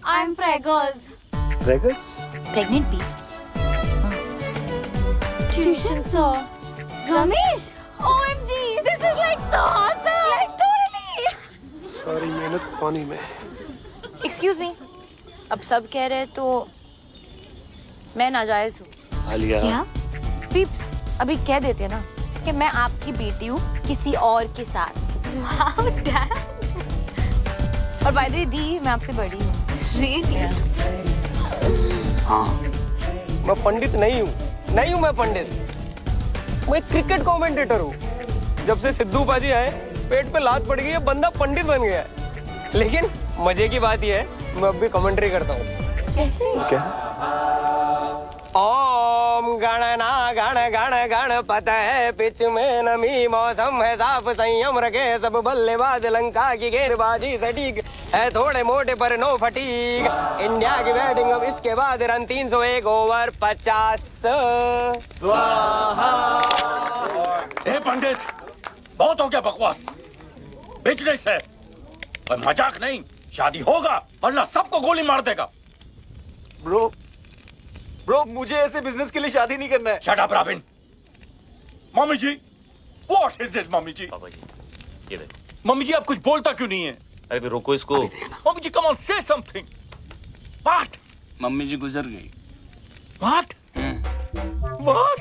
I am preggers. है। रेगर्स? Pregnant peeps. Tuition sir. Ramesh, OMG, this is like so awesome. Like totally. सारी मेहनत पानी में। Excuse me. अब सब कह रहे हैं तो मैं नाजायज हूँ। आलिया। क्या? पीप्स अभी कह देते हैं ना कि मैं आपकी बेटी हूँ किसी और के साथ। Wow dad. और बाय द वे दी, मैं आपसे बड़ी हूँ। रियली? हाँ। मैं पंडित नहीं हूँ मैं पंडित। मैं एक क्रिकेट कमेंटेटर हूँ। जब से सिद्धू पाजी आए, पेट पे लात पड़ गई है, बंदा पंडित बन गया है। लेकिन मजे की बात यह है, मैं अब भी कमेंट्री करता हूँ। कैसे? ओम गणना गण गण गणपत है, पिच में नमी मौसम है साफ, संयम रखे सब बल्लेबाज, लंका की गेंदबाजी सटीक है, थोड़े मोटे पर नो फटीक। इंडिया की बैटिंग अब इसके बाद रन 301 ओवर 50। स्वाहा। ए पंडित, बहुत हो गया बकवास। बिजनेस है और मजाक नहीं। शादी होगा वरना सबको गोली मार देगा। ब्रो मुझे ऐसे बिजनेस के लिए शादी नहीं करना है। Shut up Robin. Mummy ji, what is this mummy ji? Papa ji, ये ले। मम्मी जी आप कुछ बोलता क्यों नहीं है? अरे फिर रोको इसको। Mummy ji come on say something. What? Mummy ji गुजर गई। व्हाट? व्हाट?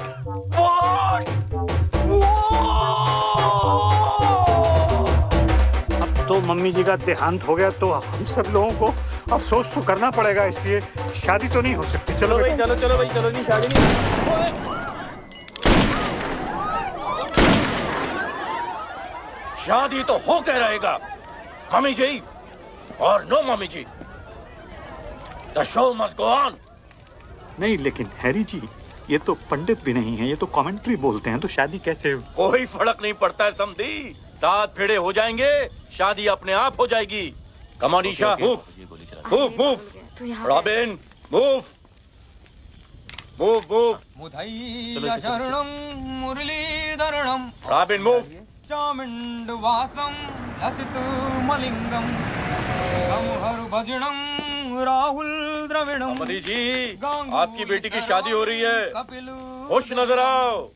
अब तो मम्मी जी का देहांत हो गया तो हम सब लोगों को अफसोस तो करना पड़ेगा, इसलिए शादी तो नहीं हो सकती। चलो भाई चलो नहीं शादी नहीं। शादी तो हो के रहेगा मम्मी जी, और no mummy ji. The show must go on. नहीं लेकिन हैरी जी, ये तो पंडित भी नहीं है, ये तो कमेंट्री बोलते हैं, तो शादी कैसे? कोई फर्क नहीं पड़ता है समधी। 7 फेरे हो जाएंगे, शादी अपने आप हो जाएगी। Come on Isha, move. Robin, move. मुधैया शरणं मुरलीधरणं रॉबिन मूव। चामुण्डवासं लसित मलिंगम सिंहं हरभजनं राहुल द्रविणं। समधी जी, आपकी बेटी की शादी हो रही है, खुश नजर आओ।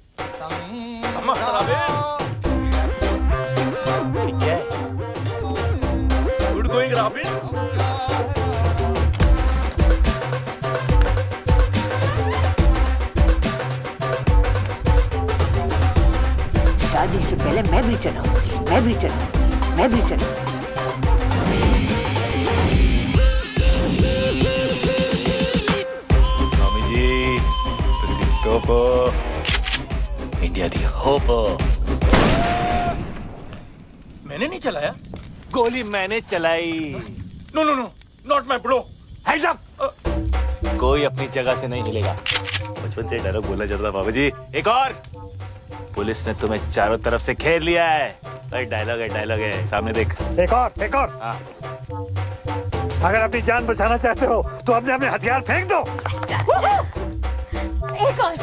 Come on, robin. Good going robin. शादी से पहले मैं भी चलाऊंगी। मैं भी चली। मम्मी जी तुसी टोपो इंडिया दी होपो। मैंने नहीं चलाया। गोली मैंने चलाई। No no no, not my bro. Hands up. कोई अपनी जगह से नहीं हिलेगा। बचपन से डायलॉग बोला जाता था बाबू जी। एक और, पुलिस ने तुम्हें चारों तरफ से घेर लिया है। डायलॉग है सामने देख। एक और। हाँ। अगर अपनी जान बचाना चाहते हो तो अपने हथियार फेंक दो। एक और।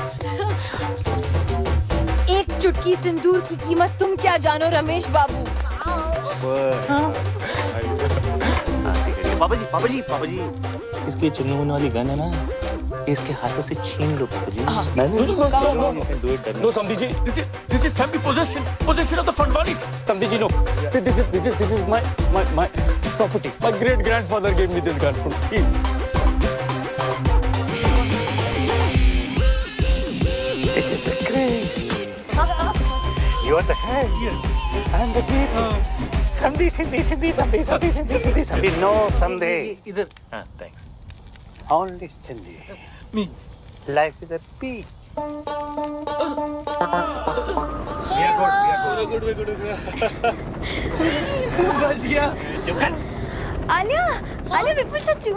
एक चुटकी सिंदूर की कीमत तुम क्या जानो रमेश बाबू। पापा जी इसकी चुनने होने वाली गन है ना, इसके हाथों से छीन लो पापा जी। नो समधी जी, this is family possession of the Fadwanis. समझे जी, no, this is my property. My great grandfather gave me this gun. Please. This is the craze. You are the head. Yes. And the people. Sandhi. No Sandhi. इधर। हाँ, thanks. Only Sandhi. Me. Life is a peak. बच गया। आलिया बिल्कुल सच्चू।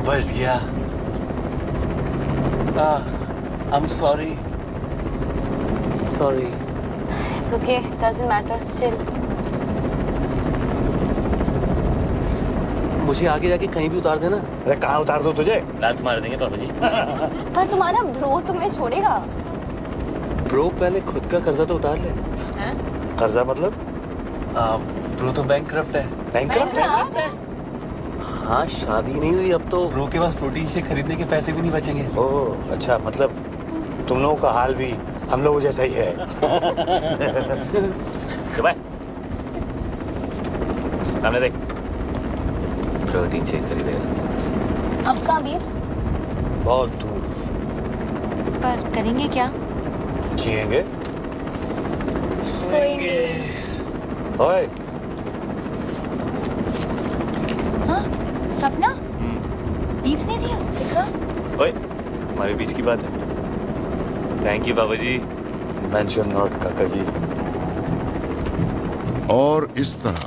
बच गया। I'm sorry. It's okay, doesn't matter, chill. मुझे आगे जाके कहीं भी उतार देना। अरे कहाँ उतार दो तुझे? लात मार देंगे पापा जी। पर तुम्हारा ब्रो तुम्हें छोड़ेगा। ब्रो पहले खुद का कर्जा तो उतार ले। कर्जा मतलब? ब्रो तो बैंकक्रप्ट है। बैंकक्रप्ट? हाँ, शादी नहीं हुई अब तो ब्रो के पास प्रोटीन शेक खरीदने के पैसे भी नहीं बचेंगे। ओह अच्छा, मतलब तुम लोगों का हाल भी हम लोगों जैसा ही है। सामने देख, प्रोटीन शेक खरीदेगा। अब कहाँ बीफ? बहुत दूर। पर करेंगे क्या? जिएंगे, सोएंगे। ओए सपना बीफ नहीं दिया देखा। ओए, हमारे बीच की बात है। थैंक यू बाबा जी। मेंशन नॉट काका जी। और इस तरह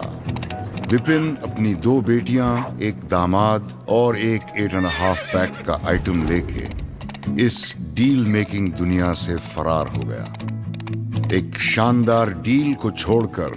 विपिन अपनी 2 बेटियां, एक दामाद और एक 8.5 पैक का आइटम लेके इस डील मेकिंग दुनिया से फरार हो गया। एक शानदार डील को छोड़कर